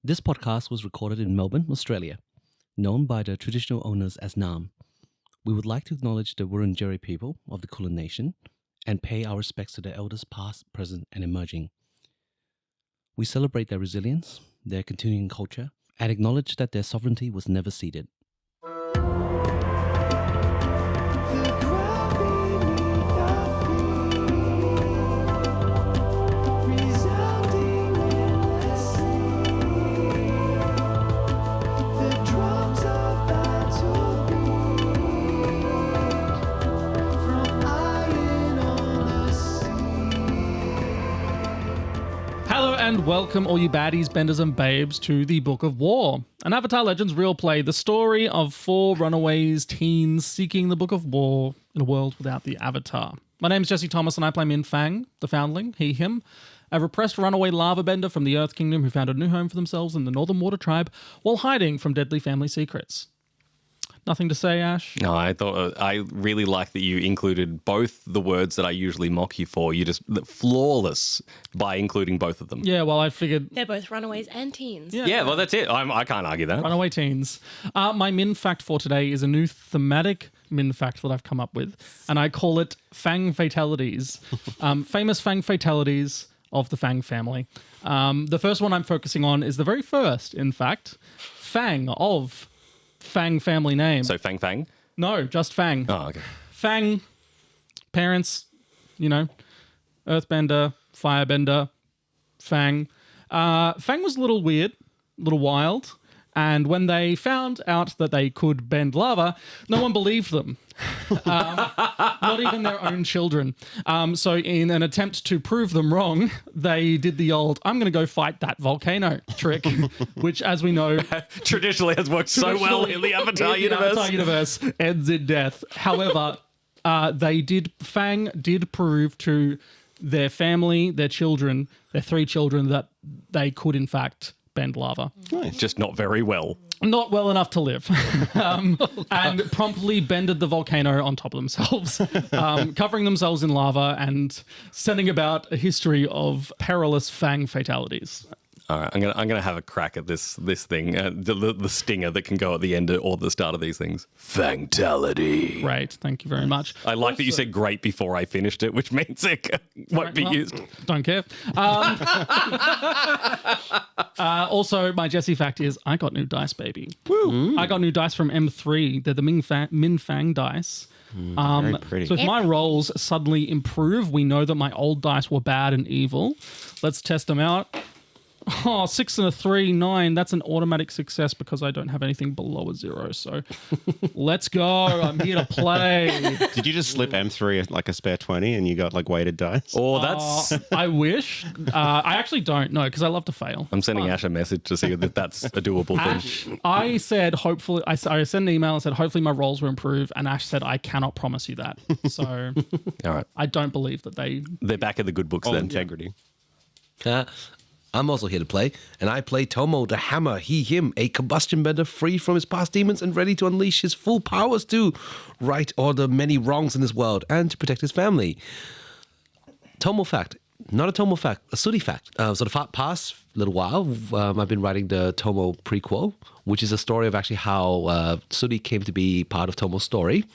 This podcast was recorded in Melbourne, Australia, known by the traditional owners as Nam. We would like to acknowledge the Wurundjeri people of the Kulin Nation and pay our respects to their elders past, present, and emerging. We celebrate their resilience, their continuing culture, and acknowledge that their sovereignty was never ceded. And welcome all you baddies, benders and babes to the Book of War, an Avatar Legends real play, the story of 4 runaways teens seeking the Book of War in a world without the Avatar. My name is Jesse Thomas and I play Minh FANG, the Foundling, he, him, a repressed runaway lava bender from the Earth Kingdom who found a new home for themselves in the Northern Water Tribe while hiding from deadly family secrets. Nothing to say, Ash? No, I thought I really like that you included both the words that I usually mock you for. You just flawless by including both of them. Yeah, well, I figured... They're both runaways and teens. Yeah, well, that's it. I can't argue that. Runaway teens. My Minh fact for today is a new thematic Minh fact that I've come up with, and I call it FANG fatalities. Famous FANG fatalities of the FANG family. The first one I'm focusing on is the very first, in fact, FANG of... FANG family name. So FANG? No, just FANG. Oh, okay. FANG, parents, earthbender, firebender, FANG. FANG was a little weird, a little wild, and when they found out that they could bend lava, no one believed them. Not even their own children. So in an attempt to prove them wrong, they did the old, I'm going to go fight that volcano trick, which, as we know... traditionally has worked so well in the Avatar universe. The Avatar universe ends in death. However, FANG did prove to their family, their children, their 3 children, that they could, in fact, bend lava. Nice. Just not very well. Not well enough to live. And promptly bended the volcano on top of themselves, covering themselves in lava and sending about a history of perilous FANG fatalities. All right, I'm gonna have a crack at this thing, the stinger that can go at the end or the start of these things. Fangtality. Great, thank you very much. I like that you said great before I finished it, which means it won't be used. Don't care. Also, my Jesse fact is I got new dice, baby. Woo! I got new dice from M3. They're the Minh FANG dice. Very pretty. So if my rolls suddenly improve, we know that my old dice were bad and evil. Let's test them out. Oh, 6 and a 3, 9. That's an automatic success because I don't have anything below a 0. So let's go. I'm here to play. Did you just slip M3 like a spare 20 and you got like weighted dice? Oh, that's... I wish. I actually don't know because I love to fail. I'm sending Ash a message to see that that's a doable thing. I said hopefully... I sent an email and said hopefully my rolls will improve, and Ash said I cannot promise you that. So all right. I don't believe that they're back in the good books then. Integrity. I'm also here to play, and I play Tomo, the hammer, he, him, a combustion bender free from his past demons and ready to unleash his full powers to right or the many wrongs in this world and to protect his family. Tomo fact. Not a Tomo fact, a Suri fact. So the past little while, I've been writing the Tomo prequel, which is a story of actually how Suri came to be part of Tomo's story.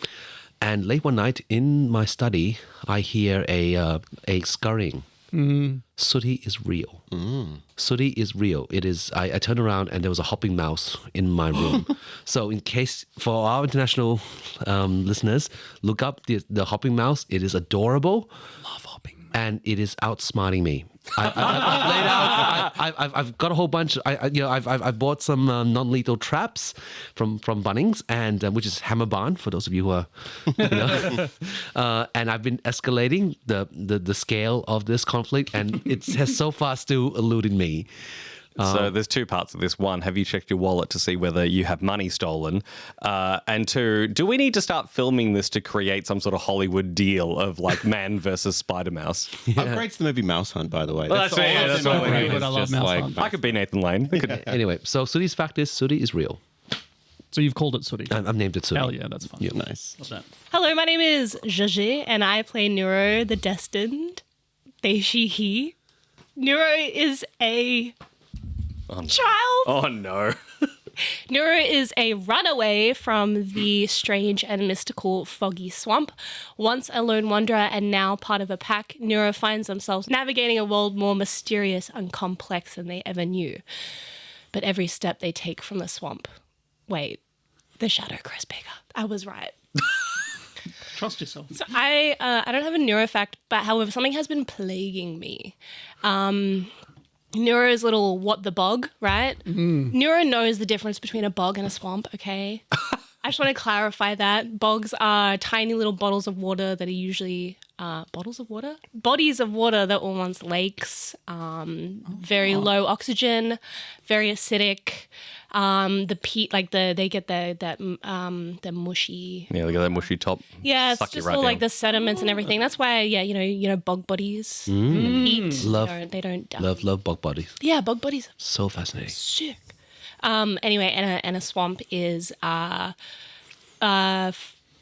And late one night in my study, I hear a scurrying. Suri is real. Suri is real. It is. I turned around and there was a hopping mouse in my room. So in case for our international listeners, look up the hopping mouse. It is adorable. love hopping. And it is outsmarting me. I've laid out. I've got a whole bunch. I've bought some non-lethal traps from Bunnings, and which is hammer barn for those of you who are, and I've been escalating the scale of this conflict, and it has so far still eluded me. So there's 2 parts of this. 1, have you checked your wallet to see whether you have money stolen? And 2, do we need to start filming this to create some sort of Hollywood deal of like man versus Spider Mouse? Upgrades the movie Mouse Hunt, by the way. Well, that's what we need. I love Mouse Hunt. I could be Nathan Lane. Anyway, so Suri's fact is Suri is real. So you've called it Suri. I've named it Suri. Hell yeah, that's fun. Yeah. Nice. Love that. Hello, my name is Georgie, and I play Nuro, the Destined. They, she, he. Nuro is a child. Oh no. Nuro is a runaway from the strange and mystical foggy swamp. Once a lone wanderer and now part of a pack, Nuro finds themselves navigating a world more mysterious and complex than they ever knew. But every step they take from the swamp... Wait, the shadow grows bigger. I was right. Trust yourself. So I don't have a Nuro fact, but however, something has been plaguing me. Neuro's little what the bog, right? Neuro knows the difference between a bog and a swamp, okay? I just want to clarify that. Bogs are tiny little bottles of water that are usually bottles of water? Bodies of water that were once lakes, very low oxygen, very acidic. The peat, like they get the mushy. Yeah, look at that mushy top. Yeah, it's Suck you just right all down. like the sediments and everything. That's why, yeah, you know, bog bodies, the peat. They don't die. Love bug bodies. Yeah, bog bodies. So fascinating. Sick. Anyway, and a swamp is a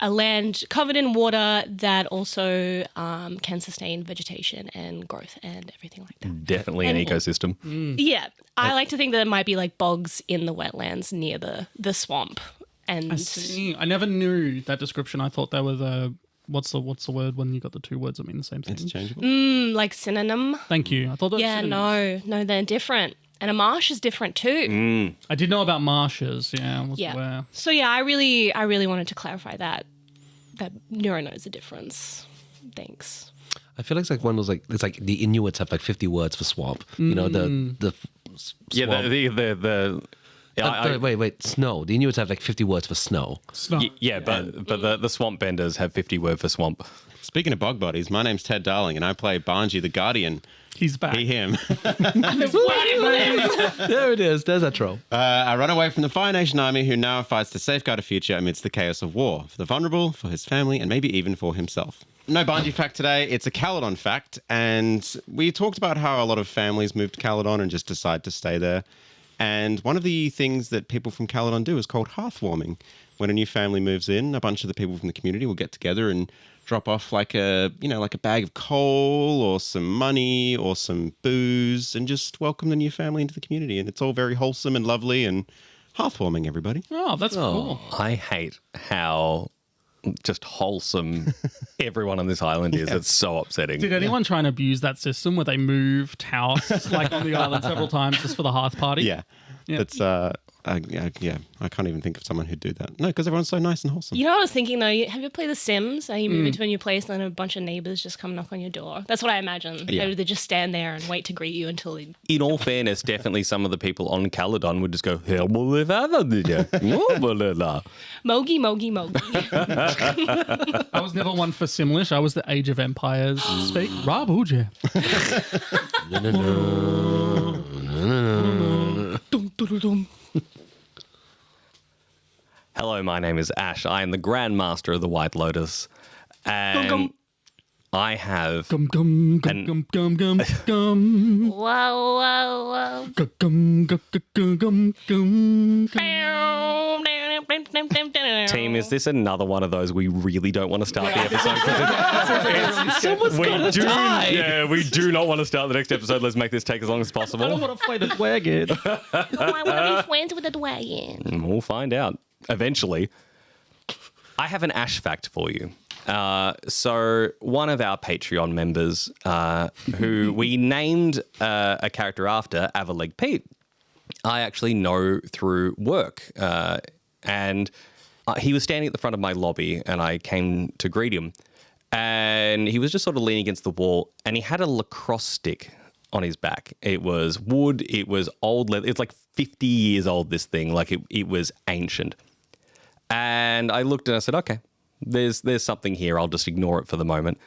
land covered in water that also can sustain vegetation and growth and everything like that. Definitely an ecosystem. Yeah, I like to think that it might be like bogs in the wetlands near the swamp. And I see. I never knew that description. I thought that was what's the word when you got the two words that mean the same thing? Interchangeable. like synonym. Thank you. I thought that was Yeah, synonyms. no, they're different. And a marsh is different too. I did know about marshes. Yeah, I wasn't Yeah. aware. So yeah, I really wanted to clarify that Nuro knows the difference. Thanks. I feel like it's like one of those it's like the Inuits have like 50 words for swamp. You know the Yeah, swamp. Wait, snow. The Inuits have like 50 words for snow. Snow. but the swamp benders have 50 word for swamp. Speaking of bog bodies, my name's Ted Darling, and I play Banji the Guardian. He's back. He, him. There it is. There's that trope. I run away from the Fire Nation army who now fights to safeguard a future amidst the chaos of war. For the vulnerable, for his family, and maybe even for himself. No Banji fact today. It's a Caledon fact. And we talked about how a lot of families move to Caledon and just decide to stay there. And one of the things that people from Caledon do is called hearthwarming. When a new family moves in, a bunch of the people from the community will get together and drop off like a bag of coal or some money or some booze and just welcome the new family into the community. And it's all very wholesome and lovely and hearthwarming, everybody. Oh, that's cool. I hate how just wholesome everyone on this island is. It's so upsetting. Did anyone try and abuse that system where they moved house like on the island several times just for the hearth party? Yeah. That's I can't even think of someone who'd do that. No, because everyone's so nice and wholesome. You know what I was thinking though? Have you played The Sims? You move into a new place and then a bunch of neighbors just come knock on your door. That's what I imagine. Yeah. They just stand there and wait to greet you until they... In all fairness, definitely some of the people on Caledon would just go, Mogi, Mogi, mogi, mogi. I was never one for Simlish. I was the Age of Empires speak. Rob Uje. Hello, my name is Ash. I am the Grand Master of the White Lotus. And Gum. I have... Gum gum gum And- gum gum gum gum. Whoa, whoa, whoa. Gum gum gum gum gum. Team, is this another one of those we really don't want to start the episode? We do not want to start the next episode. Let's make this take as long as I don't possible. want to play the dragon. I want to be friends with the dragon. We'll find out eventually. I have an Ash fact for you. So one of our Patreon members, who we named a character after, Avaleg Pete, I actually know through work. And he was standing at the front of my lobby and I came to greet him. And he was just sort of leaning against the wall and he had a lacrosse stick on his back. It was wood. It was old leather. It's like 50 years old, this thing. Like it was ancient. And I looked and I said, okay, there's something here. I'll just ignore it for the moment.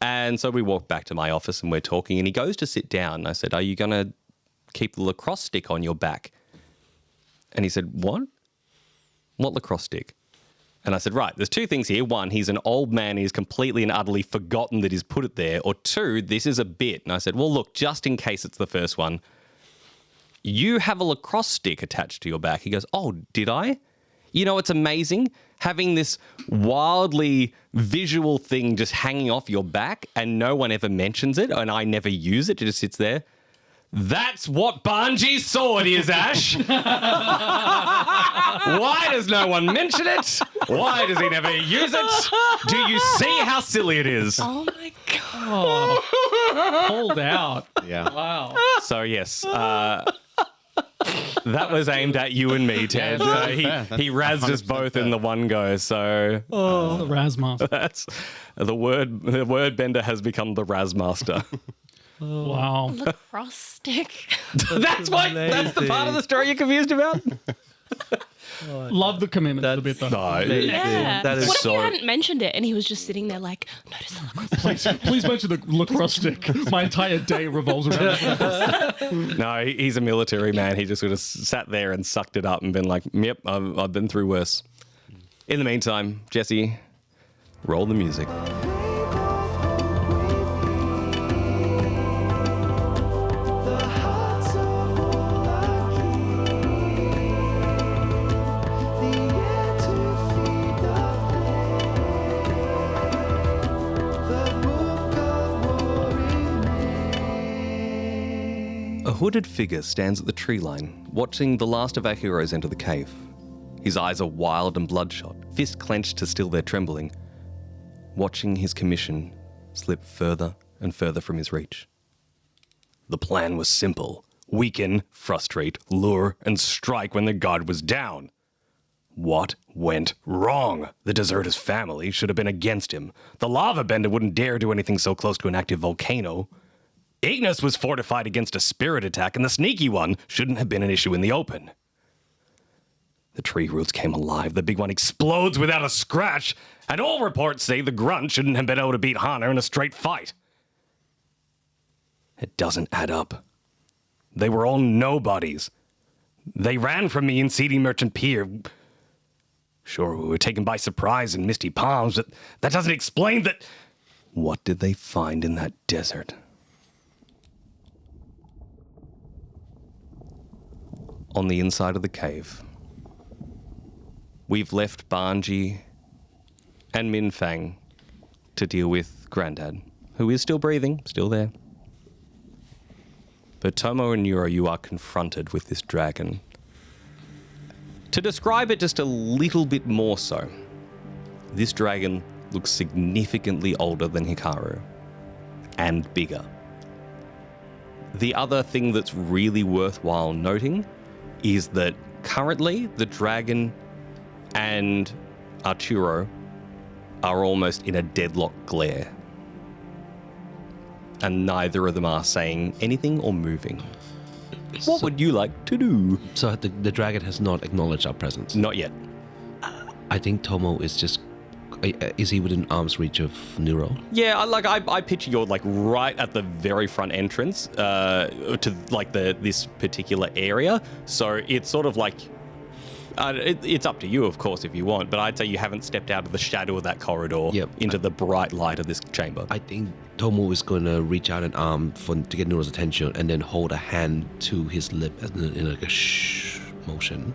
And so we walked back to my office and we're talking and he goes to sit down. And I said, are you going to keep the lacrosse stick on your back? And he said, what? What lacrosse stick? And I said, right, there's two things here. One, he's an old man. He's completely and utterly forgotten that he's put it there. Or two, this is a bit. And I said, well, look, just in case it's the first one, you have a lacrosse stick attached to your back. He goes, oh, did I? You know, it's amazing having this wildly visual thing just hanging off your back and no one ever mentions it and I never use it. It just sits there. That's what Banji's sword is, Ash. Why does no one mention it? Why does he never use it? Do you see how silly it is? Oh my god. Pulled out. Yeah. Wow. So yes, that was aimed at you and me, Ted. Yeah, He fair. That's razzed us 100% both fair. in the one go. So The Razmaster. that's the word. The word bender has become the Razmaster. Wow. Lacrosse stick. That's the part of the story you're confused about. Love the commitment to the bit though. No, Yeah. That is What if so- you hadn't mentioned it and he was just sitting there like, notice the lacrosse stick? Please mention the lacrosse stick. My entire day revolves around it. No, he's a military man. He just sort of sat there and sucked it up and been like, "Yep, I've been through worse." In the meantime, Jesse, roll the music. A hooded figure stands at the tree line, watching the last of our heroes enter the cave. His eyes are wild and bloodshot, fist clenched to still their trembling, watching his commission slip further and further from his reach. The plan was simple: weaken, frustrate, lure, and strike when the guard was down. What went wrong? The deserter's family should have been against him. The lava bender wouldn't dare do anything so close to an active volcano. Ignis was fortified against a spirit attack, and the sneaky one shouldn't have been an issue in the open. The tree roots came alive, the big one explodes without a scratch, and all reports say the grunt shouldn't have been able to beat Hana in a straight fight. It doesn't add up. They were all nobodies. They ran from me in Seedy Merchant Pier. Sure, we were taken by surprise in Misty Palms, but that doesn't explain that. What did they find in that desert? On the inside of the cave, we've left Banji and Minh Fang to deal with Grandad, who is still breathing, still there. But Tomo and Nuro, you are confronted with this dragon. To describe it just a little bit more so, this dragon looks significantly older than Hikaru, and bigger. The other thing that's really worthwhile noting is that currently the dragon and Arturo are almost in a deadlock glare. And neither of them are saying anything or moving. What would you like to do? So the dragon has not acknowledged our presence. Not yet. I think Tomo is just... Is he within arm's reach of Nuro? Yeah, I picture you're like right at the very front entrance to like this particular area. So it's sort of like it's up to you, of course, if you want. But I'd say you haven't stepped out of the shadow of that corridor into the bright light of this chamber. I think Tomo is going to reach out an arm to get Nuro's attention and then hold a hand to his lip in like a shh motion,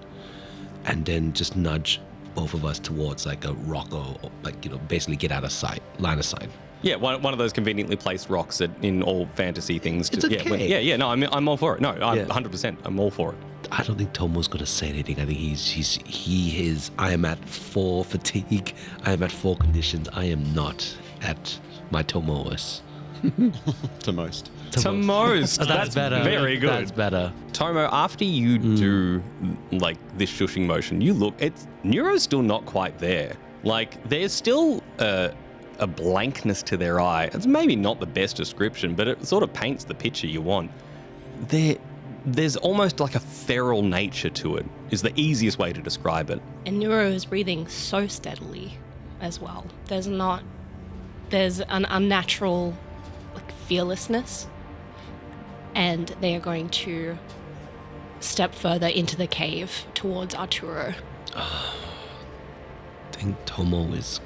and then just nudge both of us towards like a rock or like, you know, basically get out of sight, line of sight. Yeah, one of those conveniently placed rocks that in all fantasy things. It's okay. No, I'm all for it. No, I'm Yeah. 100%. I'm all for it. I don't think Tomo's going to say anything. I think he is. I am at 4 fatigue. I am at 4 conditions. I am not at my Tomo's. To most. To most. That's better. Very good. That's better. Tomo, after you do like this shushing motion, you look. Neuro's still not quite there. Like there's still a blankness to their eye. It's maybe not the best description, but it sort of paints the picture you want. There's almost like a feral nature to it. Is the easiest way to describe it. And Nuro is breathing so steadily as well. There's an unnatural like fearlessness. And they are going to step further into the cave towards Arturo. I think Tomo is...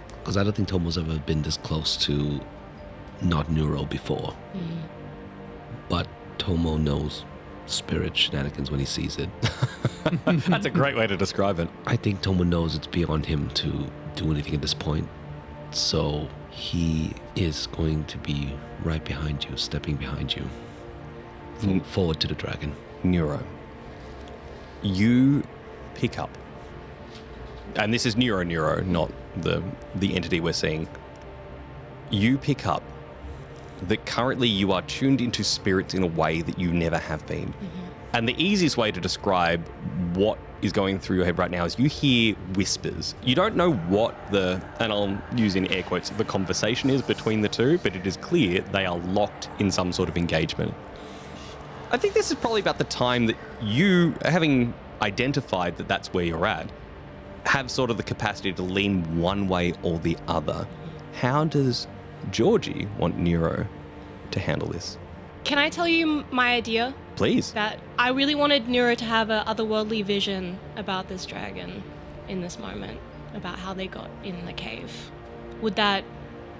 Because I don't think Tomo's ever been this close to not Nuro before. But Tomo knows spirit shenanigans when he sees it. That's a great way to describe it. I think Tomo knows it's beyond him to do anything at this point. So he is going to be right behind you, stepping behind you. forward to the dragon. Nuro, you pick up, and this is Nuro, not the entity we're seeing. You pick up that currently you are tuned into spirits in a way that you never have been. And the easiest way to describe what is going through your head right now is you hear whispers. You don't know what and I'll use in air quotes, the conversation is between the two, but it is clear they are locked in some sort of engagement. I think this is probably about the time that you, having identified that that's where you're at, have sort of the capacity to lean one way or the other. How does Georgie want Nuro to handle this? Can I tell you my idea? Please. That I really wanted Nuro to have an otherworldly vision about this dragon in this moment, about how they got in the cave. Would that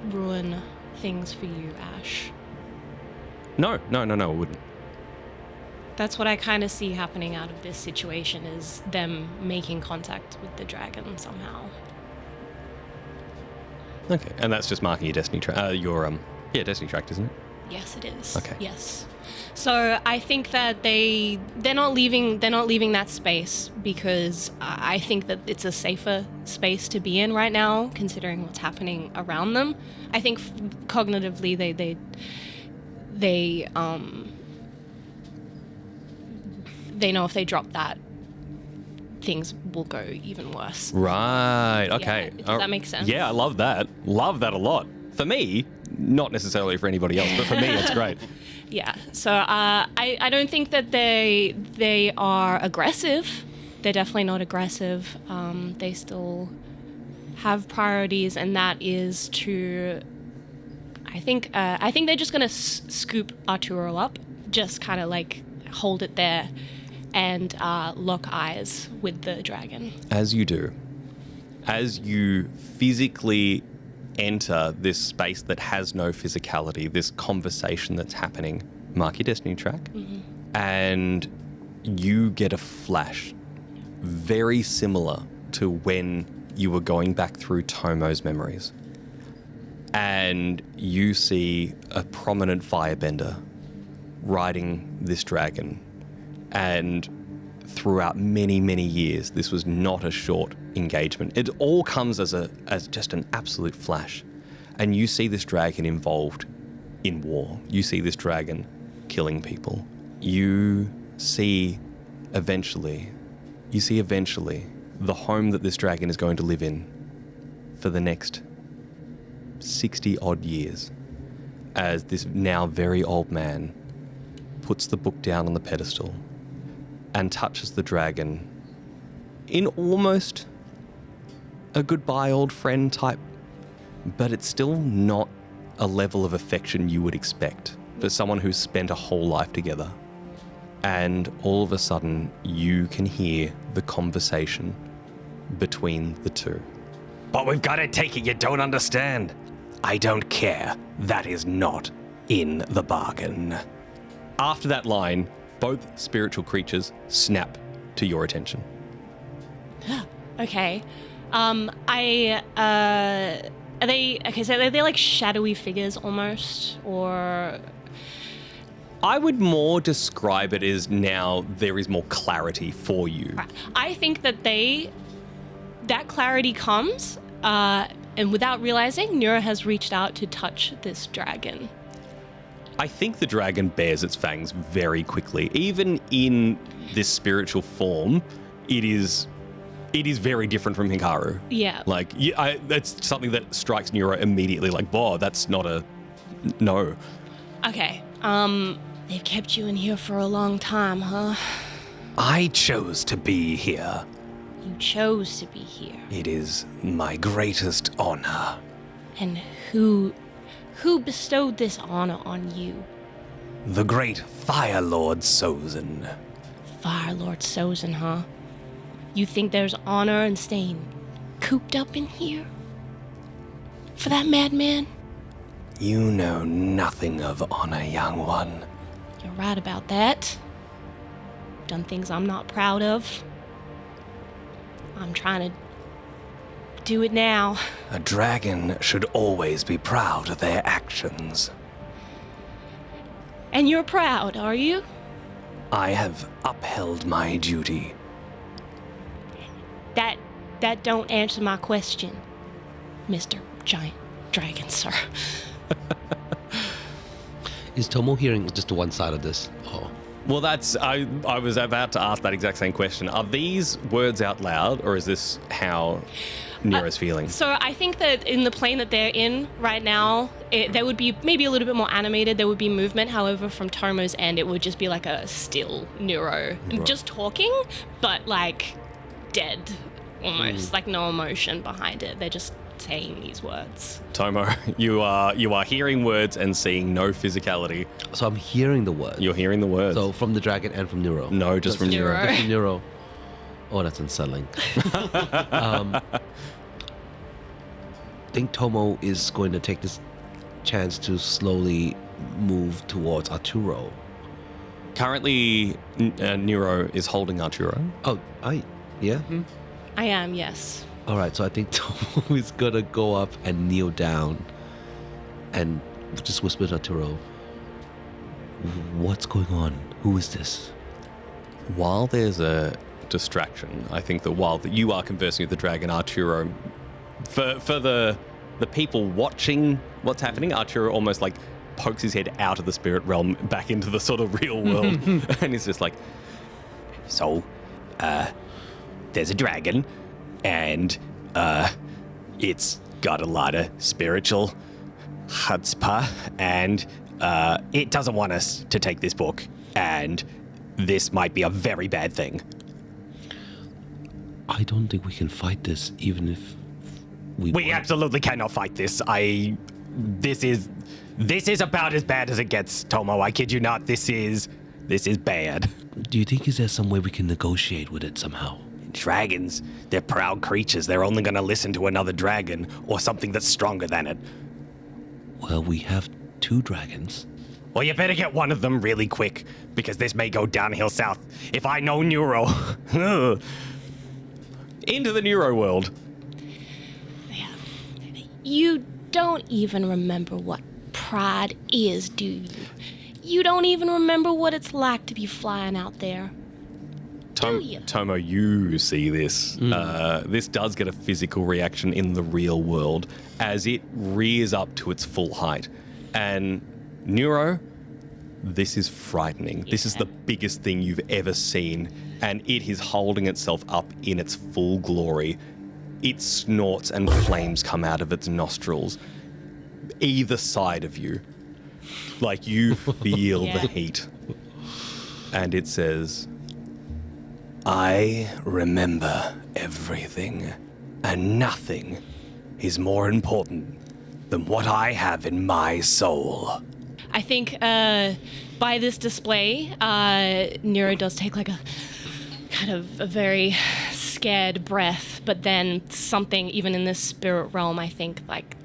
ruin things for you, Ash? No, it wouldn't. That's what I kind of see happening out of this situation, is them making contact with the dragon somehow. Okay, and that's just marking your destiny track. Destiny track, isn't it? Yes, it is. Okay. Yes. So I think that they're not leaving that space because I think that it's a safer space to be in right now, considering what's happening around them. I think cognitively they know if they drop that, things will go even worse. Right. Okay. Yeah, does that make sense? Yeah, I love that. Love that a lot. For me, not necessarily for anybody else, but for me, it's great. Yeah. So I don't think that they are aggressive. They're definitely not aggressive. They still have priorities, and that is to. I think they're just gonna scoop Arturo up, just kind of like hold it there, and lock eyes with the dragon. As you do, as you physically enter this space that has no physicality, this conversation that's happening, mark your destiny track, and you get a flash very similar to when you were going back through Tomo's memories. And you see a prominent firebender riding this dragon. And throughout many, many years, this was not a short engagement. It all comes as just an absolute flash. And you see this dragon involved in war. You see this dragon killing people. You see eventually the home that this dragon is going to live in for the next 60 odd years, as this now very old man puts the book down on the pedestal and touches the dragon in almost a goodbye old friend type, but it's still not a level of affection you would expect for someone who's spent a whole life together. And all of a sudden, you can hear the conversation between the two. But we've got to take it, you don't understand. I don't care. That is not in the bargain. After that line, both spiritual creatures snap to your attention. Okay. Are they okay? So are they like shadowy figures almost, or? I would more describe it as now there is more clarity for you. I think that that clarity comes, and without realizing, Nuro has reached out to touch this dragon. I think the dragon bears its fangs very quickly. Even in this spiritual form, it is very different from Hikaru. Yeah. Like, that's something that strikes Nuro immediately. Like, whoa, that's not a no. Okay. They've kept you in here for a long time, huh? I chose to be here. You chose to be here. It is my greatest honor. And who bestowed this honor on you? The great Fire Lord Sozin. Fire Lord Sozin, huh? You think there's honor and staying cooped up in here? For that madman? You know nothing of honor, young one. You're right about that. Done things I'm not proud of. I'm trying to do it now. A dragon should always be proud of their actions. And you're proud, are you? I have upheld my duty. That don't answer my question, Mr. Giant Dragon, sir. Is Tomo hearing just to one side of this? Oh. Well, I was about to ask that exact same question. Are these words out loud, or is this how Nero's feeling? So I think that in the plane that they're in right now, they would be maybe a little bit more animated. There would be movement. However, from Tomo's end, it would just be like a still Nuro. Right. Just talking, but like dead almost. Like no emotion behind it. They're just saying these words. Tomo, you are hearing words and seeing no physicality. So I'm hearing the word. You're hearing the words. So from the dragon and from Nuro. No, just from Nuro. Just from Nuro. Oh, that's unsettling. I think Tomo is going to take this chance to slowly move towards Arturo. Currently, Nuro is holding Arturo. Oh, yeah? I am, yes. All right, so I think Tomo is going to go up and kneel down and just whisper to Arturo, what's going on? Who is this? While there's a distraction, I think that while you are conversing with the dragon, Arturo, for the people watching what's happening, Arturo almost like pokes his head out of the spirit realm back into the sort of real world. And he's just like, so, there's a dragon, and it's got a lot of spiritual chutzpah, and it doesn't want us to take this book, and this might be a very bad thing. I don't think we can fight this, even if we want. Absolutely cannot fight this. This is about as bad as it gets, Tomo. I kid you not. This is bad. Do you think is there some way we can negotiate with it somehow? Dragons, they're proud creatures. They're only going to listen to another dragon or something that's stronger than it. Well, we have 2 dragons. Well, you better get one of them really quick, because this may go downhill south. If I know Nuro. Into the Nuro world. Yeah. You don't even remember what pride is, do you? You don't even remember what it's like to be flying out there. Do you? Tomo, you see this. This does get a physical reaction in the real world as it rears up to its full height. And Nuro, this is frightening. Yeah. This is the biggest thing you've ever seen, and it is holding itself up in its full glory. It snorts and flames come out of its nostrils, either side of you. Like you feel Yeah. the heat. And it says, I remember everything, and nothing is more important than what I have in my soul. I think by this display, Nero does take like a kind of a very scared breath, but then something, even in this spirit realm, I think like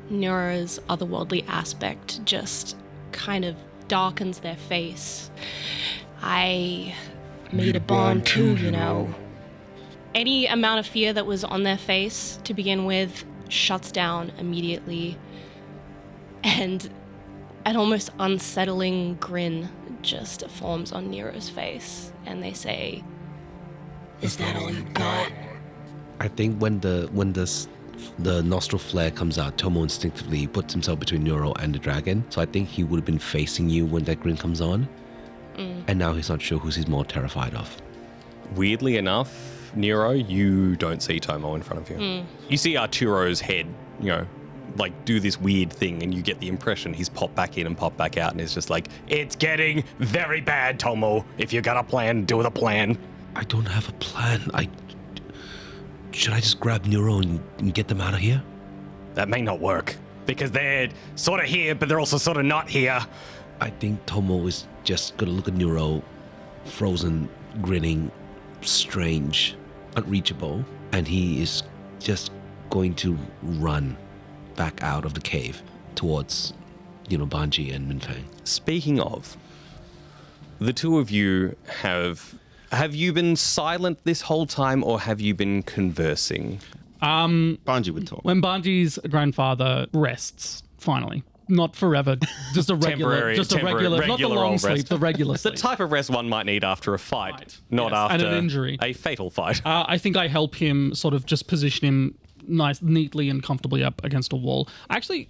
Nero's otherworldly aspect just kind of darkens their face. I made a bond too, you know. Any amount of fear that was on their face to begin with shuts down immediately, and an almost unsettling grin just forms on Nero's face, and they say, "Is that all you got?" I think when the nostril flare comes out, Tomo instinctively puts himself between Nuro and the dragon. So I think he would have been facing you when that grin comes on. And now he's not sure who he's more terrified of. Weirdly enough, Nero, you don't see Tomo in front of you. You see Arturo's head, like do this weird thing, and you get the impression he's popped back in and popped back out, and it's just like, it's getting very bad, Tomo. If you got a plan, do the plan. I don't have a plan. Should I just grab Nuro and get them out of here? That may not work, because they're sort of here, but they're also sort of not here. I think Tomo is just gonna look at Nuro, frozen, grinning, strange, unreachable, and he is just going to run back out of the cave towards, Banji and Minh. Speaking of, the two of you have you been silent this whole time, or have you been conversing? Banji would talk. When Banji's grandfather rests, finally, not forever. Just a regular, Temporary, not the long old sleep, rest. the regular The sleep. type of rest one might need after a fight, not Yes, after and an injury. a fatal fight. I think I help him sort of just position him neatly and comfortably up against a wall. Actually,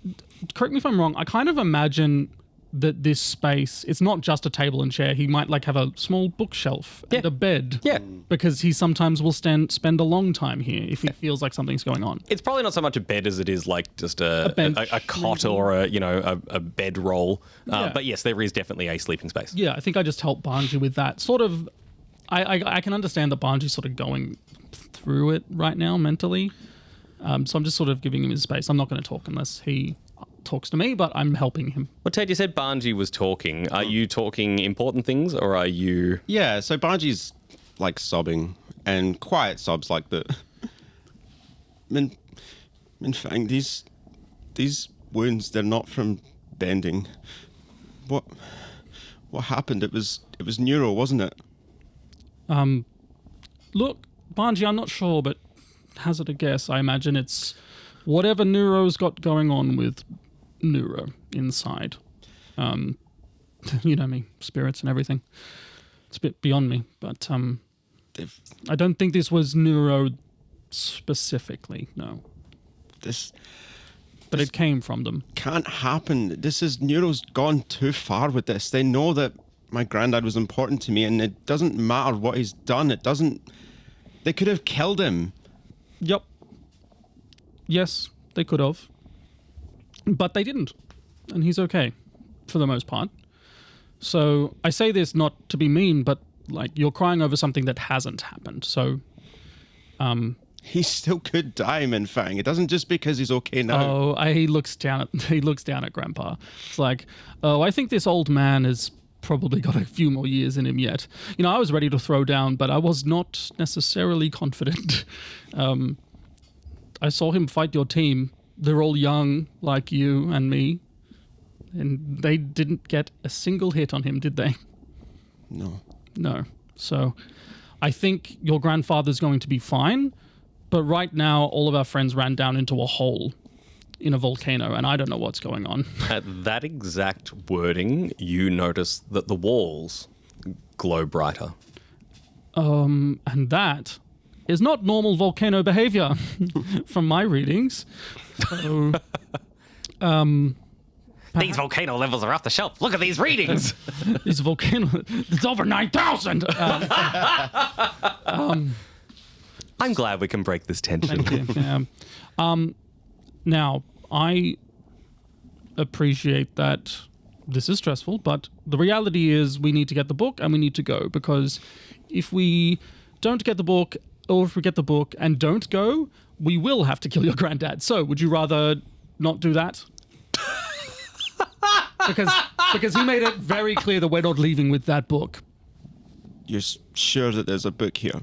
correct me if I'm wrong, I kind of imagine that this space, it's not just a table and chair. He might like have a small bookshelf and a bed. Yeah. Because he sometimes will spend a long time here if he feels like something's going on. It's probably not so much a bed as it is like just a bench, cot or a bed roll. Yeah. But yes, there is definitely a sleeping space. Yeah, I think I just help Banji with that. Sort of, I can understand that Banji's sort of going through it right now mentally. So I'm just sort of giving him his space. I'm not going to talk unless he talks to me, but I'm helping him. Well, Ted, you said Banji was talking. Are you talking important things or are you... Yeah, so Banji's like sobbing and quiet sobs like the... Minh Fang, these wounds, they're not from bending. What happened? It was Nuro, wasn't it? Look, Banji, I'm not sure, but hazard a guess. I imagine it's whatever Nuro's got going on with Nuro inside. You know me, spirits and everything. It's a bit beyond me, but I don't think this was Nuro specifically, no. But it came from them. Can't happen. Nuro's gone too far with this. They know that my granddad was important to me, and it doesn't matter what he's done. They could have killed him. Yep. Yes, they could have. But they didn't. And he's okay, for the most part. So I say this not to be mean, but like you're crying over something that hasn't happened. So He still could die, Minh Fang. It doesn't just because he's okay now. he looks down at Grandpa. It's like, I think this old man has probably got a few more years in him yet. You know, I was ready to throw down, but I was not necessarily confident. I saw him fight your team. They're all young, like you and me. And they didn't get a single hit on him, did they? No. So I think your grandfather's going to be fine. But right now, all of our friends ran down into a hole in a volcano, and I don't know what's going on. At that exact wording, you notice that the walls glow brighter. And that is not normal volcano behavior from my readings. So, These volcano levels are off the shelf. Look at these readings. these volcano, it's over 9,000. I'm glad we can break this tension. Thank you. Yeah. Now, I appreciate that this is stressful, but the reality is we need to get the book and we need to go, because if we don't get the book, or if we get the book and don't go, we will have to kill your granddad. So would you rather not do that? because he made it very clear that we're not leaving with that book. You're sure that there's a book here?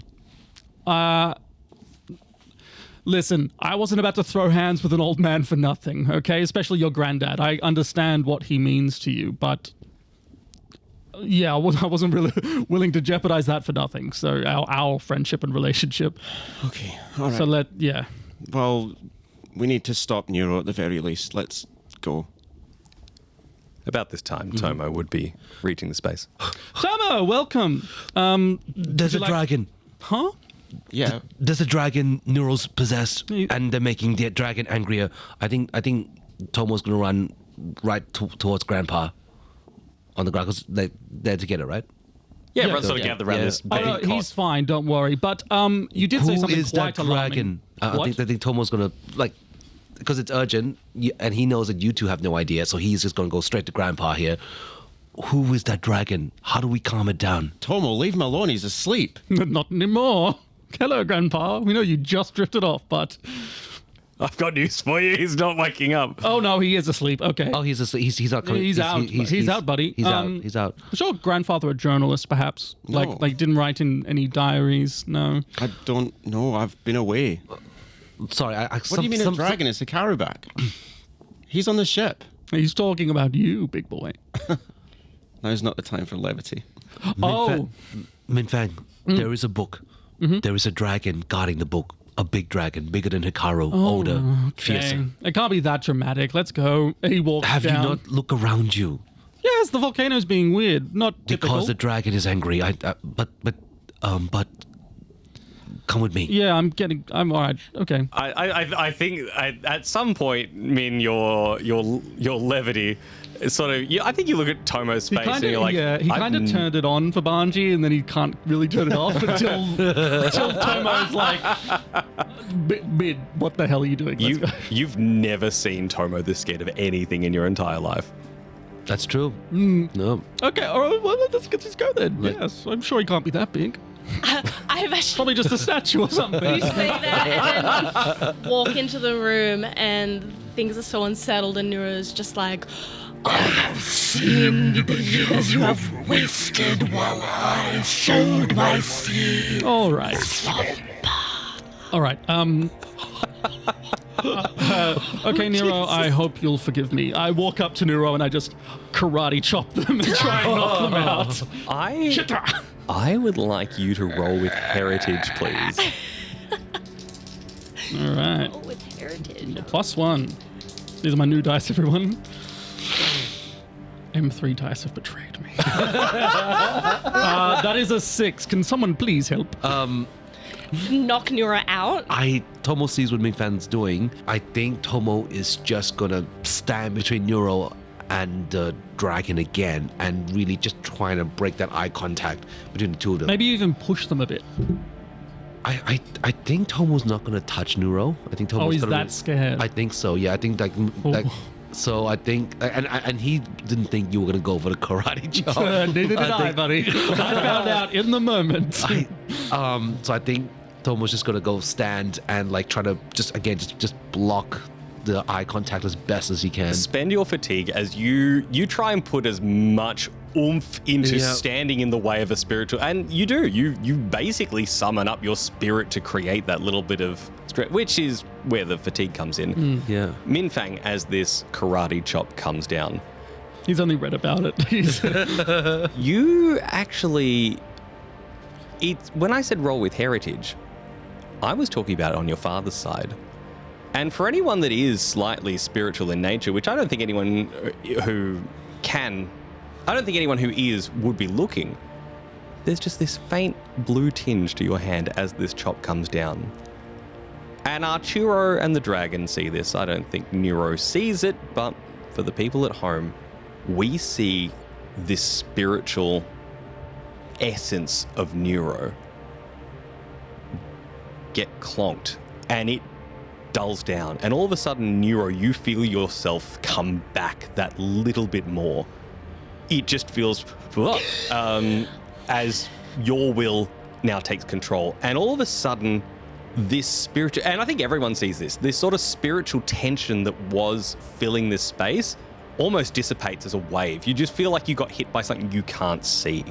Listen, I wasn't about to throw hands with an old man for nothing, okay? Especially your granddad. I understand what he means to you, but yeah, I wasn't really willing to jeopardize that for nothing. So our friendship and relationship. Okay, all right. So Well, we need to stop Nuro at the very least. Let's go. About this time, Tomo would be reaching the space. Tomo, welcome. There's a dragon. Huh? Yeah. There's a dragon Nuro's possessed, and they're making the dragon angrier. I think Tomo's gonna run right towards Grandpa on the ground, because they're together, right? Yeah, everyone's sort of gathered around this Oh, big no, cot. he's fine. Don't worry. But you did say Who something is quite that alarming. dragon? What? I think Tomo's gonna, like, because it's urgent, and he knows that you two have no idea, so he's just gonna go straight to Grandpa here. Who is that dragon? How do we calm it down? Tomo, leave him alone. He's asleep. Not anymore. Hello, Grandpa. We know you just drifted off, but I've got news for you. He's not waking up. oh no, he is asleep. Okay. Oh, he's asleep. He's not coming. He's out. He's out, buddy. He's out. He's out. Was your grandfather a journalist, perhaps? No. Like didn't write in any diaries? No. I don't know. I've been away. Sorry. What do you mean a dragon? It's a Carraback. He's on the ship. He's talking about you, big boy. Now's not the time for levity. Oh, Minh Fang, there is a book. There is a dragon guarding the book. a big dragon, bigger than Hikaru, older, fiercer. It can't be that dramatic. Let's go. He walks Have down. you not looked around you? Yes, the volcano's being weird. Not typical. Because the dragon is angry. But come with me. Yeah, I'm all right. Okay. I think at some point, Minh, your levity is sort of. I think you look at Tomo's face and you're like, he kind of turned it on for Banji, and then he can't really turn it off until Tomo's like, Mid, what the hell are you doing? You've never seen Tomo this scared of anything in your entire life. That's true. No. Okay, all right, well, let's just go then. Yes, I'm sure he can't be that big. I've actually Probably just a statue or something. you say that and then walk into the room and things are so unsettled and Nuro's just like, I have seen the years you have wasted while I sowed my seed. All right. All right. Okay, Nuro, I hope you'll forgive me. I walk up to Nuro and I just karate chop them and try and knock them out. I would like you to roll with heritage, please. All right. Oh, with heritage. +1. These are my new dice, everyone. M3 dice have betrayed me. That is a 6. Can someone please help? Knock Nuro out. Tomo sees what Minh-Fang's doing. I think Tomo is just gonna stand between Nuro and the dragon again and really just trying to break that eye contact between the two of them. Maybe even push them a bit. I think Tomo's not gonna touch Nuro. I think Tomo's Oh, he's gonna that scared. I think so. Yeah, I think like so I think and he didn't think you were gonna go for the karate chop. Neither did I, buddy. I found out in the moment. So I think Tomo's just gonna go stand and like try to just block the eye contact as best as he can. Spend your fatigue as you try and put as much oomph into standing in the way of a spiritual, and you do. You basically summon up your spirit to create that little bit of strength, which is where the fatigue comes in. Yeah. Minh-Fang, as this karate chop comes down, He's only read about it. you actually. When I said roll with heritage, I was talking about it on your father's side. And for anyone that is slightly spiritual in nature, which I don't think anyone who is would be looking, there's just this faint blue tinge to your hand as this chop comes down. And Arturo and the dragon see this. I don't think Nuro sees it, but for the people at home, we see this spiritual essence of Nuro get clonked, and it dulls down, and all of a sudden, Nuro, you feel yourself come back that little bit more. It just feels as your will now takes control, and all of a sudden, this spiritual, and I think everyone sees this sort of spiritual tension that was filling this space almost dissipates as a wave. You just feel like you got hit by something you can't see.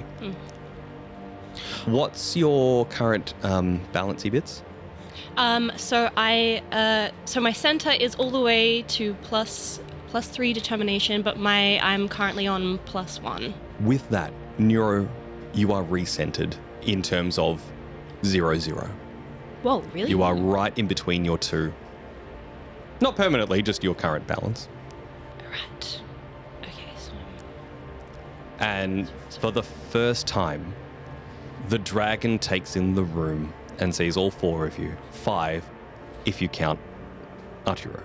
What's your current balancy bits? So my center is all the way to +3 determination, but I'm currently on +1. With that, Nuro, you are recentered in terms of 0-0. Whoa, really? You are right in between your two. Not permanently, just your current balance. Right. Okay, so... And for the first time, the dragon takes in the room and sees all 4 of you. 5, if you count Arturo.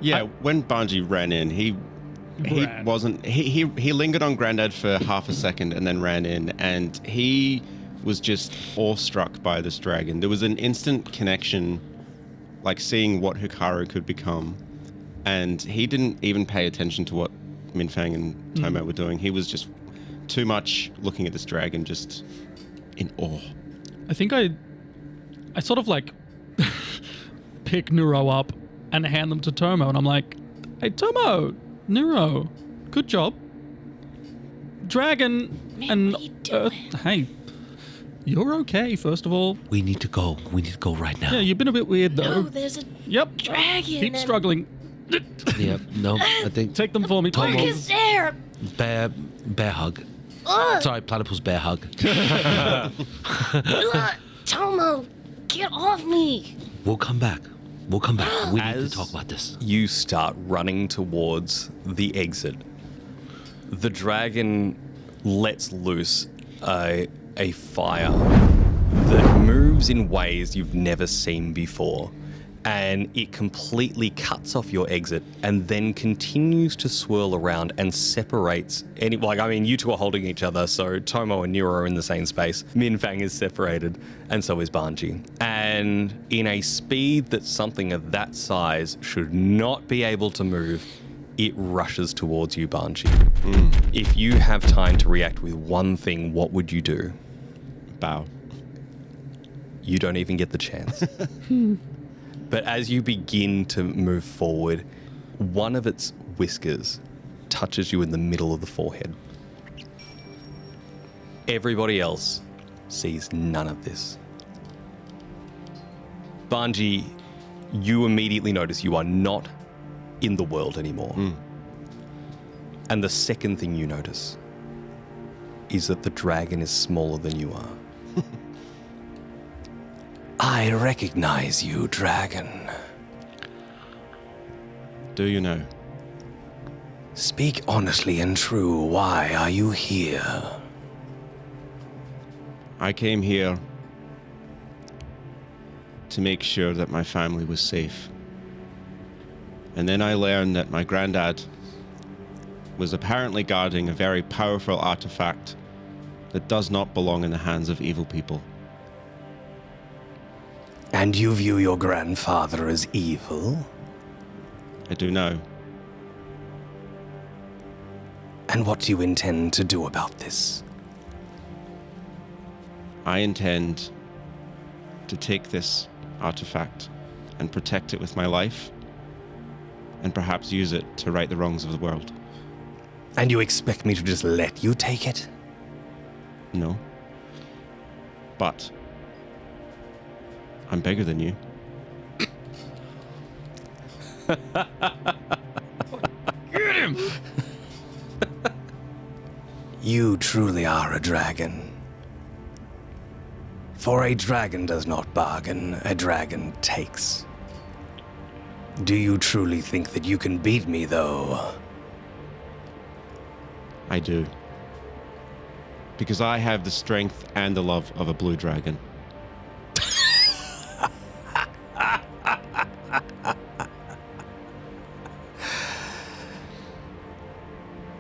Yeah, when Banji ran in, he lingered on Grandad for half a second and then ran in, and he was just awestruck by this dragon. There was an instant connection, like seeing what Hikaru could become, and he didn't even pay attention to what Minh-Fang and Tomo were doing. He was just too much looking at this dragon, just in awe. I think I sort of like pick Nuro up and hand them to Tomo, and I'm like, hey, Tomo, Nuro, good job. Dragon Man, and what are you doing? Hey, you're okay, first of all. We need to go. We need to go right now. Yeah, you've been a bit weird, though. No, there's a Yep. dragon. Keep and struggling. Yeah, no, I think Take them for me, Look, please. is there? bear hug. Ugh, Sorry, platypus bear hug. Tomo, Get off me! We'll come back. We'll come back. We need to As talk about this. you start running towards the exit, the dragon lets loose a fire that moves in ways you've never seen before. And it completely cuts off your exit and then continues to swirl around and separates any. Like, I mean, you two are holding each other, so Tomo and Nuro are in the same space. Minh Fang is separated, and so is Banji. And in a speed that something of that size should not be able to move, it rushes towards you, Banji. If you have time to react with one thing, what would you do? Bow. You don't even get the chance. But as you begin to move forward, one of its whiskers touches you in the middle of the forehead. Everybody else sees none of this. Banji, you immediately notice you are not in the world anymore. And the second thing you notice is that the dragon is smaller than you are. I recognize you, dragon. Do you know? Speak honestly and true. Why are you here? I came here to make sure that my family was safe. And then I learned that my granddad was apparently guarding a very powerful artifact that does not belong in the hands of evil people. And you view your grandfather as evil? I do know. And what do you intend to do about this? I intend to take this artifact and protect it with my life, and perhaps use it to right the wrongs of the world. And you expect me to just let you take it? No. But I'm bigger than you. Get him! You truly are a dragon. For a dragon does not bargain, a dragon takes. Do you truly think that you can beat me, though? I do. Because I have the strength and the love of a blue dragon.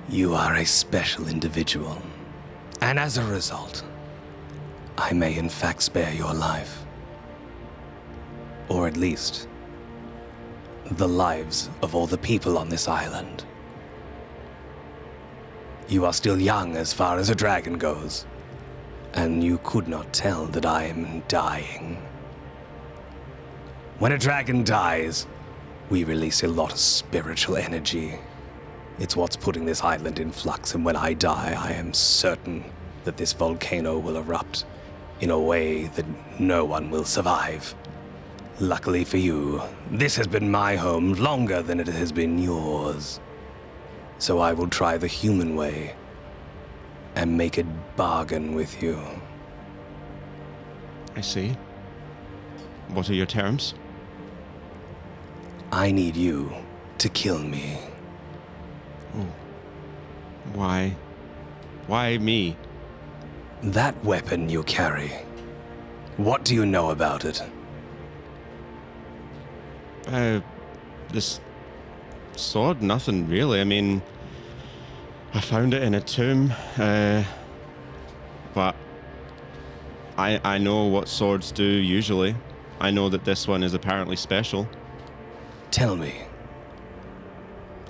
You are a special individual. And as a result, I may in fact spare your life. Or at least, the lives of all the people on this island. You are still young as far as a dragon goes, and you could not tell that I am dying. When a dragon dies, we release a lot of spiritual energy. It's what's putting this island in flux, and when I die, I am certain that this volcano will erupt in a way that no one will survive. Luckily for you, this has been my home longer than it has been yours. So I will try the human way and make a bargain with you. I see. What are your terms? I need you to kill me. Why? Why me? That weapon you carry, what do you know about it? This sword? Nothing really. I mean, I found it in a tomb, but I know what swords do usually. I know that this one is apparently special. Tell me,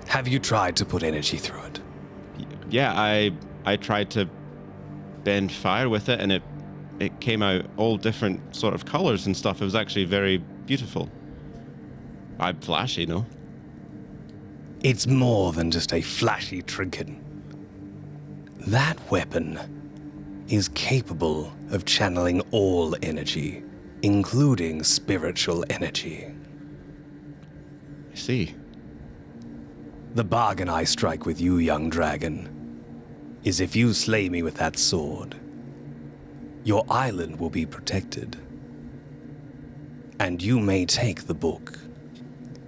have you tried to put energy through it? Yeah, I tried to bend fire with it, and it came out all different sort of colors and stuff. It was actually very beautiful. I'm flashy, no? It's more than just a flashy trinket. That weapon is capable of channeling all energy, including spiritual energy. I see. The bargain I strike with you, young dragon, is if you slay me with that sword, your island will be protected. And you may take the book,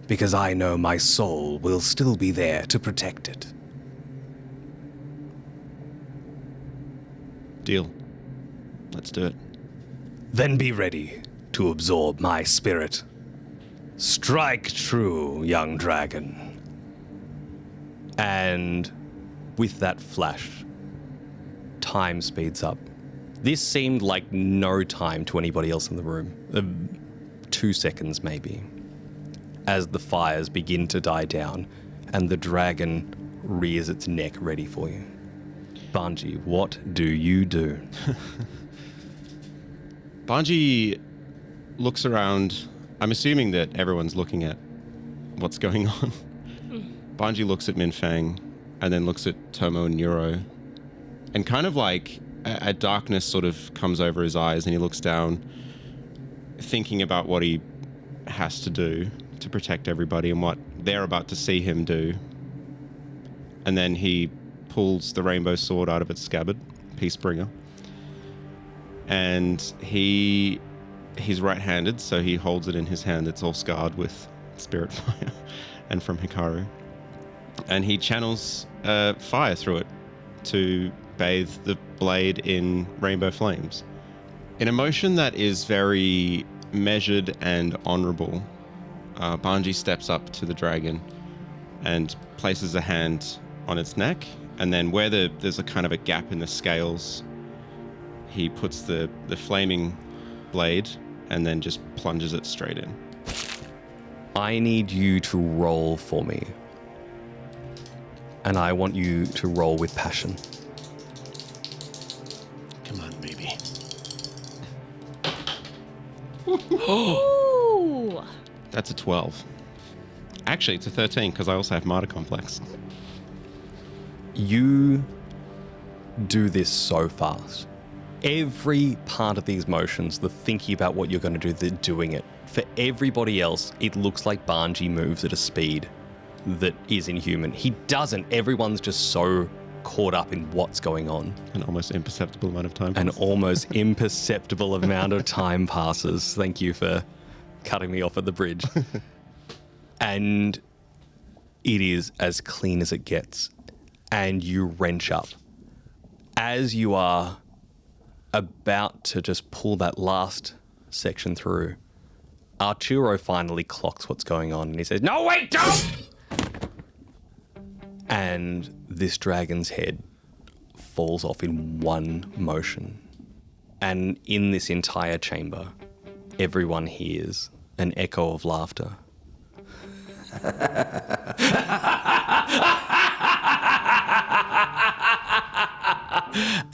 because I know my soul will still be there to protect it. Deal. Let's do it. Then be ready to absorb my spirit. Strike true, young dragon. And with that flash, time speeds up. This seemed like no time to anybody else in the room. 2 seconds, maybe. As the fires begin to die down and the dragon rears its neck ready for you. Banji, what do you do? Banji looks around. I'm assuming that everyone's looking at what's going on. Banji looks at Minh and then looks at Tomo and Nuro. And kind of like a darkness sort of comes over his eyes and he looks down, thinking about what he has to do to protect everybody and what they're about to see him do. And then he pulls the rainbow sword out of its scabbard, Peacebringer. And he's right-handed, so he holds it in his hand. It's all scarred with spirit fire and from Hikaru. And he channels fire through it to bathe the blade in rainbow flames. In a motion that is very measured and honorable, Banji steps up to the dragon and places a hand on its neck, and then where there's a kind of a gap in the scales, he puts the flaming blade and then just plunges it straight in. I need you to roll for me. And I want you to roll with passion. Come on, baby. Ooh. That's a 12. Actually, it's a 13 because I also have martyr complex. You do this so fast. Every part of these motions, the thinking about what you're going to do, the doing it. For everybody else, it looks like Banji moves at a speed that is inhuman. He doesn't. Everyone's just so caught up in what's going on. An almost imperceptible amount of time. An almost imperceptible amount of time passes. Thank you for cutting me off at the bridge. And it is as clean as it gets. And you wrench up. As you are about to just pull that last section through, Arturo finally clocks what's going on and he says, "No, wait, don't!" And this dragon's head falls off in one motion. And in this entire chamber, everyone hears an echo of laughter.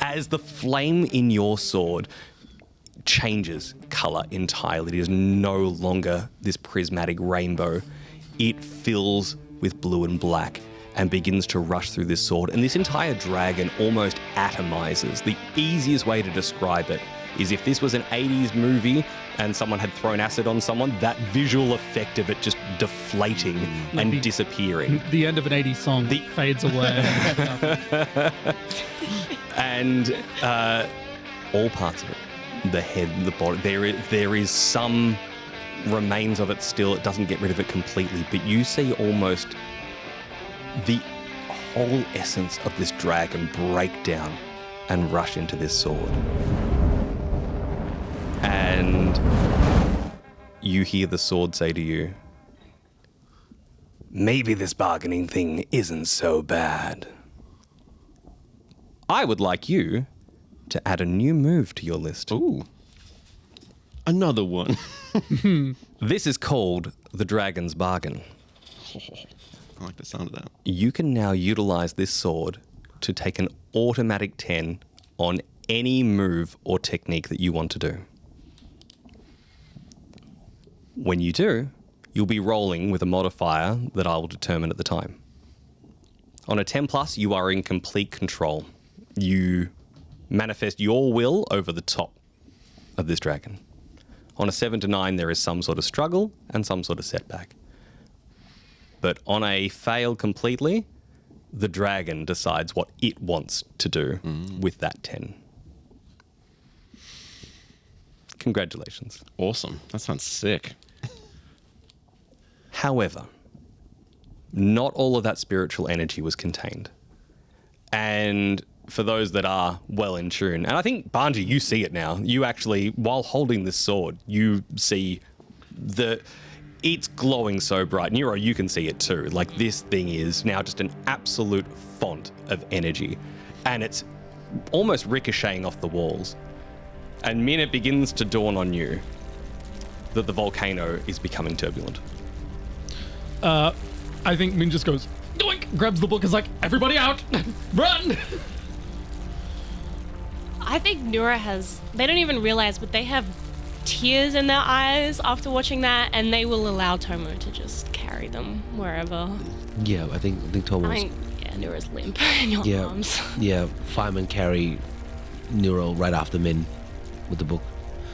As the flame in your sword changes color entirely, it is no longer this prismatic rainbow. It fills with blue and black and begins to rush through this sword. And this entire dragon almost atomizes. The easiest way to describe it is if this was an 80s movie and someone had thrown acid on someone, that visual effect of it just deflating and disappearing. The end of an 80s song fades away. And all parts of it, the head, the body, there is some remains of it still. It doesn't get rid of it completely, but you see almost the whole essence of this dragon break down and rush into this sword. And you hear the sword say to you, "Maybe this bargaining thing isn't so bad. I would like you to add a new move to your list." Ooh. Another one. This is called the Dragon's Bargain. I like the sound of that. You can now utilize this sword to take an automatic 10 on any move or technique that you want to do. When you do, you'll be rolling with a modifier that I will determine at the time. On a 10 plus, you are in complete control. You manifest your will over the top of this dragon. On a 7 to 9, there is some sort of struggle and some sort of setback. But on a fail completely, the dragon decides what it wants to do with that 10. Congratulations. Awesome. That sounds sick. However, not all of that spiritual energy was contained. And for those that are well in tune, and I think, Banji, you see it now. You actually, while holding this sword, you see it's glowing so bright. Nuro, you can see it too. Like, this thing is now just an absolute font of energy. And it's almost ricocheting off the walls. And Minh, it begins to dawn on you that the volcano is becoming turbulent. I think Minh just goes, doink, grabs the book, is like, everybody out, run! I think Nura they don't even realize, but they have tears in their eyes after watching that, and they will allow Tomo to just carry them wherever. Yeah, I think Tomo's... Nura's limp in your arms. Yeah, firemen carry Nuro right after Minh with the book.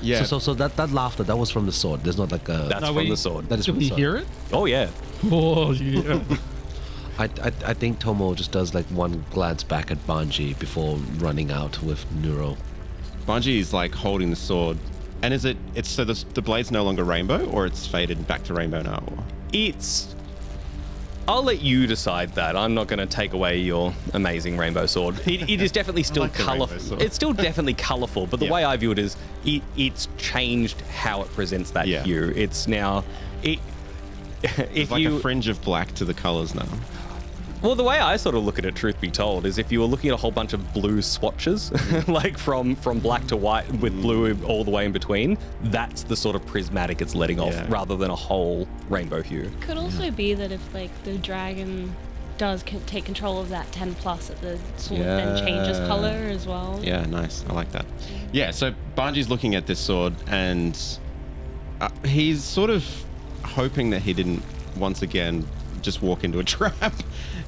Yeah. So that laughter, that was from the sword. There's not like a... That's from the sword. That is Did from the we sword. hear it? Oh, yeah. Oh, yeah. I think Tomo just does like one glance back at Banji before running out with Nuro. Banji is like holding the sword. And it's so the blade's no longer rainbow, or it's faded back to rainbow now? Or? I'll let you decide that. I'm not going to take away your amazing rainbow sword. It is definitely still like the rainbow colourful. sword. It's still definitely colourful, but the Yeah. way I view it is it's changed how it presents that hue. It's now... It's if like you, a fringe of black to the colors now. Well, the way I sort of look at it, truth be told, is if you were looking at a whole bunch of blue swatches, like from black to white with blue all the way in between, that's the sort of prismatic it's letting off, rather than a whole rainbow hue. Could also be that if like the dragon does take control of that 10 plus, that the sword then changes color as well. Yeah, nice. I like that. Yeah, so Banji's looking at this sword, and he's sort of hoping that he didn't once again just walk into a trap,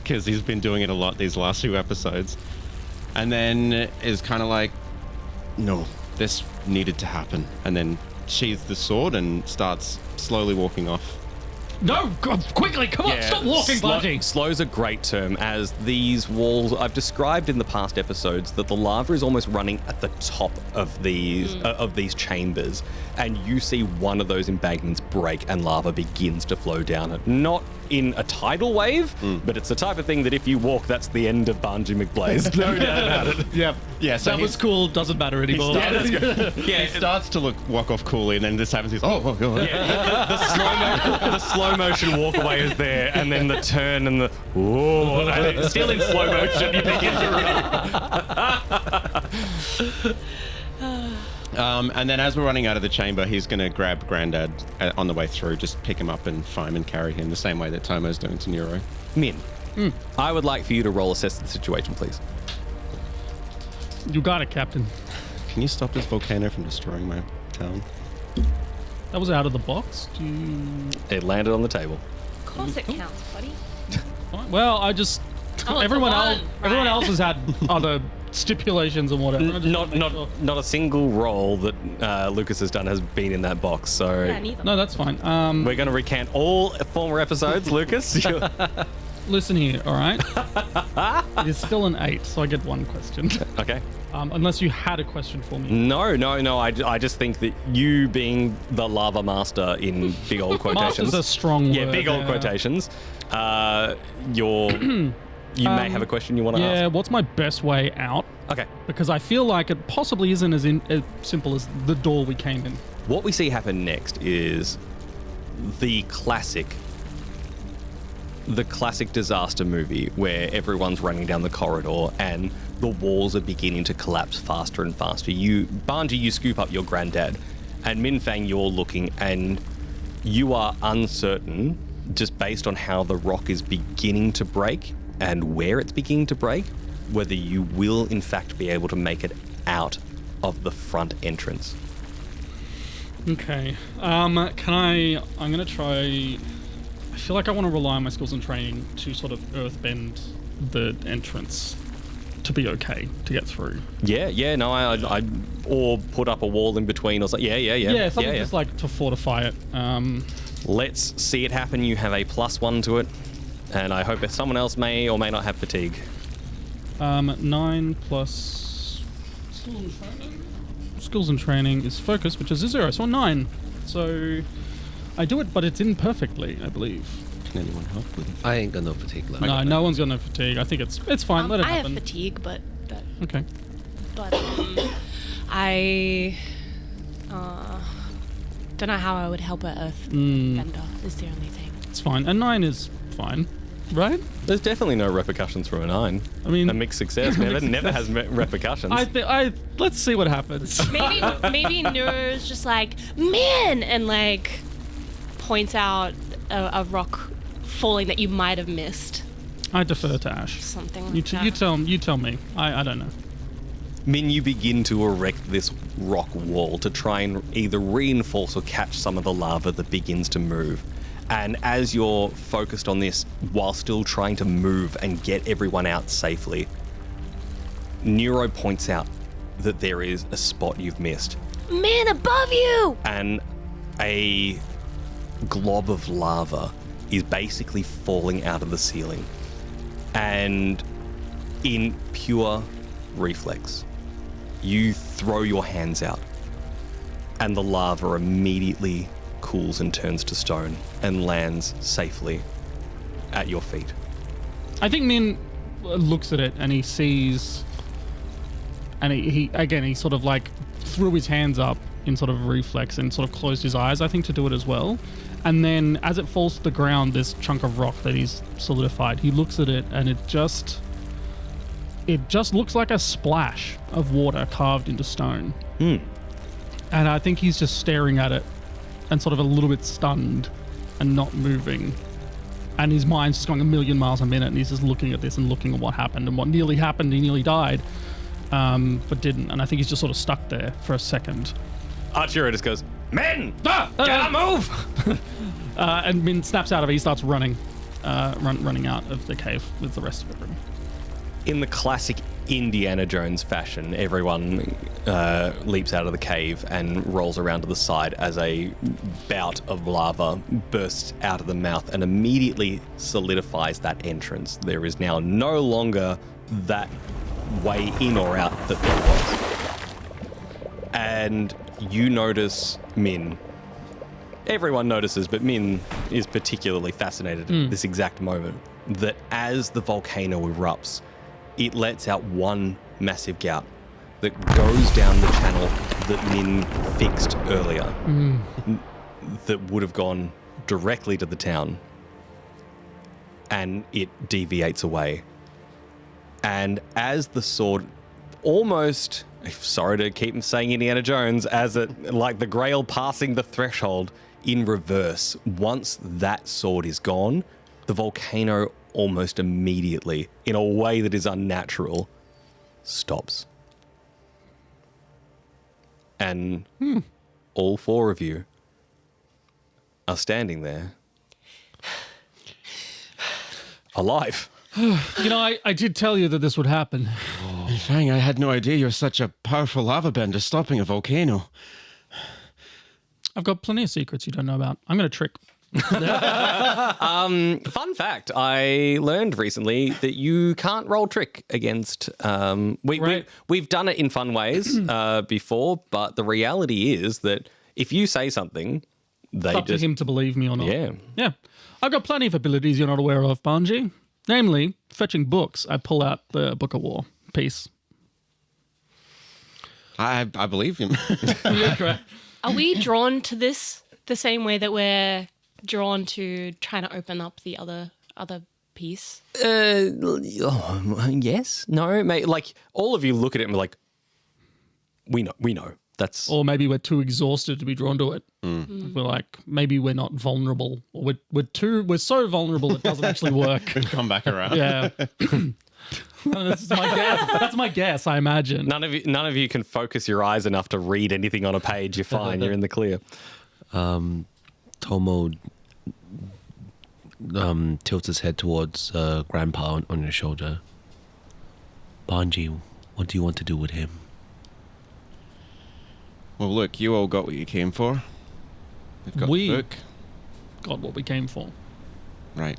because he's been doing it a lot these last few episodes. And then is kind of like, no, this needed to happen. And then sheathes the sword and starts slowly walking off. No, quickly, come on, stop walking, Banji! Slow's a great term, as these walls, I've described in the past episodes that the lava is almost running at the top of these chambers, and you see one of those embankments break and lava begins to flow down it. Not in a tidal wave, but it's the type of thing that if you walk, that's the end of Banji McBlaze. No doubt about it. Yep. Yeah, so That was cool, doesn't matter anymore. He starts to walk off coolly, and then this happens. He's The slow motion walk away is there, and then the turn and the whoa, and it's still in slow motion. You begin to run. And then as we're running out of the chamber, he's going to grab Grandad on the way through, just pick him up and fireman carry him the same way that Tomo's doing to Nuro. Minh, I would like for you to roll assess the situation, please. You got it, Captain. Can you stop this volcano from destroying my town? That was out of the box. It landed on the table. Of course it counts, buddy. Well, I just... Oh, it's everyone a else, one, everyone right. else has had other stipulations and whatever. I just wanna make sure. Not a single roll that Lucas has done has been in that box. So Yeah, neither. No, that's fine. we're going to recant all former episodes, Lucas. Listen here, all right? It is still an 8, so I get one question. Okay. Unless you had a question for me. No. I just think that you being the lava master in big old quotations. Master's a strong word. Yeah, big old quotations. You may have a question you want to Yeah, ask. what's my best way out? Okay. Because I feel like it possibly isn't as simple as the door we came in. What we see happen next is the classic disaster movie where everyone's running down the corridor and the walls are beginning to collapse faster and faster. Banji, you scoop up your granddad, and Minh Fang, you're looking, and you are uncertain, just based on how the rock is beginning to break and where it's beginning to break, whether you will in fact be able to make it out of the front entrance. Okay. I'm going to try... I feel like I want to rely on my skills and training to sort of earthbend the entrance to be okay to get through. Yeah, no, I or put up a wall in between or something. Yeah, something just like to fortify it. Let's see it happen. You have a +1 to it, and I hope that someone else may or may not have fatigue. 9 plus... skills and training is focus, which is a 0, so a 9. So I do it, but it's imperfectly, I believe. Can anyone help with it? I ain't got no fatigue left. No one's got no fatigue. I think it's fine. Let it I have happen. fatigue, but Okay. I don't know how I would help an earthbender. Is the only thing. It's fine. A 9 is fine, right? There's definitely no repercussions from a 9. I mean, A mixed success never has repercussions. let's see what happens. Maybe Nuro's just like, man, and like points out a rock falling that you might have missed. I defer to Ash. Something like You tell me. I don't know. Minh, you begin to erect this rock wall to try and either reinforce or catch some of the lava that begins to move. And as you're focused on this while still trying to move and get everyone out safely, Nuro points out that there is a spot you've missed. Man above you! And a glob of lava is basically falling out of the ceiling. And in pure reflex, you throw your hands out, and the lava immediately cools and turns to stone and lands safely at your feet. I think Minh looks at it and he sees, and he sort of like threw his hands up in sort of reflex and sort of closed his eyes, I think, to do it as well. And then as it falls to the ground, this chunk of rock that he's solidified, he looks at it and it just looks like a splash of water carved into stone. And I think he's just staring at it and sort of a little bit stunned and not moving. And his mind's just going a million miles a minute, and he's just looking at this and looking at what happened and what nearly happened. He nearly died, but didn't. And I think he's just sort of stuck there for a second. Archero just goes, "Men! Gotta move!" And Minh snaps out of it. He starts running out of the cave with the rest of everyone. In the classic Indiana Jones fashion, everyone leaps out of the cave and rolls around to the side as a bout of lava bursts out of the mouth and immediately solidifies that entrance. There is now no longer that way in or out that there was. And you notice Minh. Everyone notices, but Minh is particularly fascinated at this exact moment, that as the volcano erupts, it lets out one massive gap that goes down the channel that Minh fixed earlier, that would have gone directly to the town, and it deviates away. And as the sword almost, sorry to keep saying Indiana Jones, as it, like the grail passing the threshold in reverse, once that sword is gone, the volcano almost immediately, in a way that is unnatural, stops. And all four of you are standing there, alive. You know, I did tell you that this would happen. Fang, I had no idea you're such a powerful lava bender stopping a volcano. I've got plenty of secrets you don't know about. I'm going to trick. Fun fact, I learned recently that you can't roll trick against... We've done it in fun ways before, but the reality is that if you say something, they It's up to him to believe me or not. Yeah. Yeah. I've got plenty of abilities you're not aware of, Banji. Namely, fetching books. I pull out the Book of War piece. I believe him. Yeah, correct. Are we drawn to this the same way that we're drawn to trying to open up the other piece? Yes. No, mate. Like, all of you look at it and be like, we know. That's... Or maybe we're too exhausted to be drawn to it. We're like, maybe we're not vulnerable. Or we're so vulnerable it doesn't actually work. Come back around. Yeah. That's my guess. That's my guess, I imagine. None of you can focus your eyes enough to read anything on a page. You're fine. You're in the clear. Tomo tilts his head towards Grandpa on your shoulder. Banji, what do you want to do with him? Well, look, you all got what you came for. We've got We- the book. Got what we came for. Right.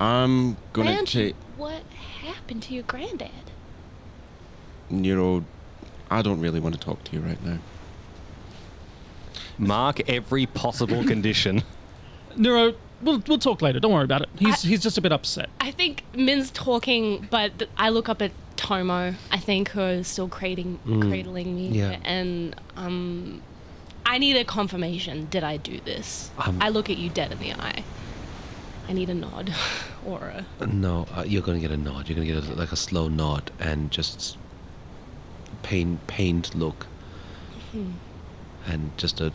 I'm gonna Banji, take what happened to your granddad? Nuro I don't really want to talk to you right now. Mark every possible condition. Nuro, we'll talk later. Don't worry about it. He's just a bit upset. I think Min's talking, but I look up at Tomo, I think, who is still cradling me. Yeah. And I need a confirmation. Did I do this? I look at you dead in the eye. I need a nod or a... No, you're going to get a nod. You're going to get a slow nod and just pained look. And just a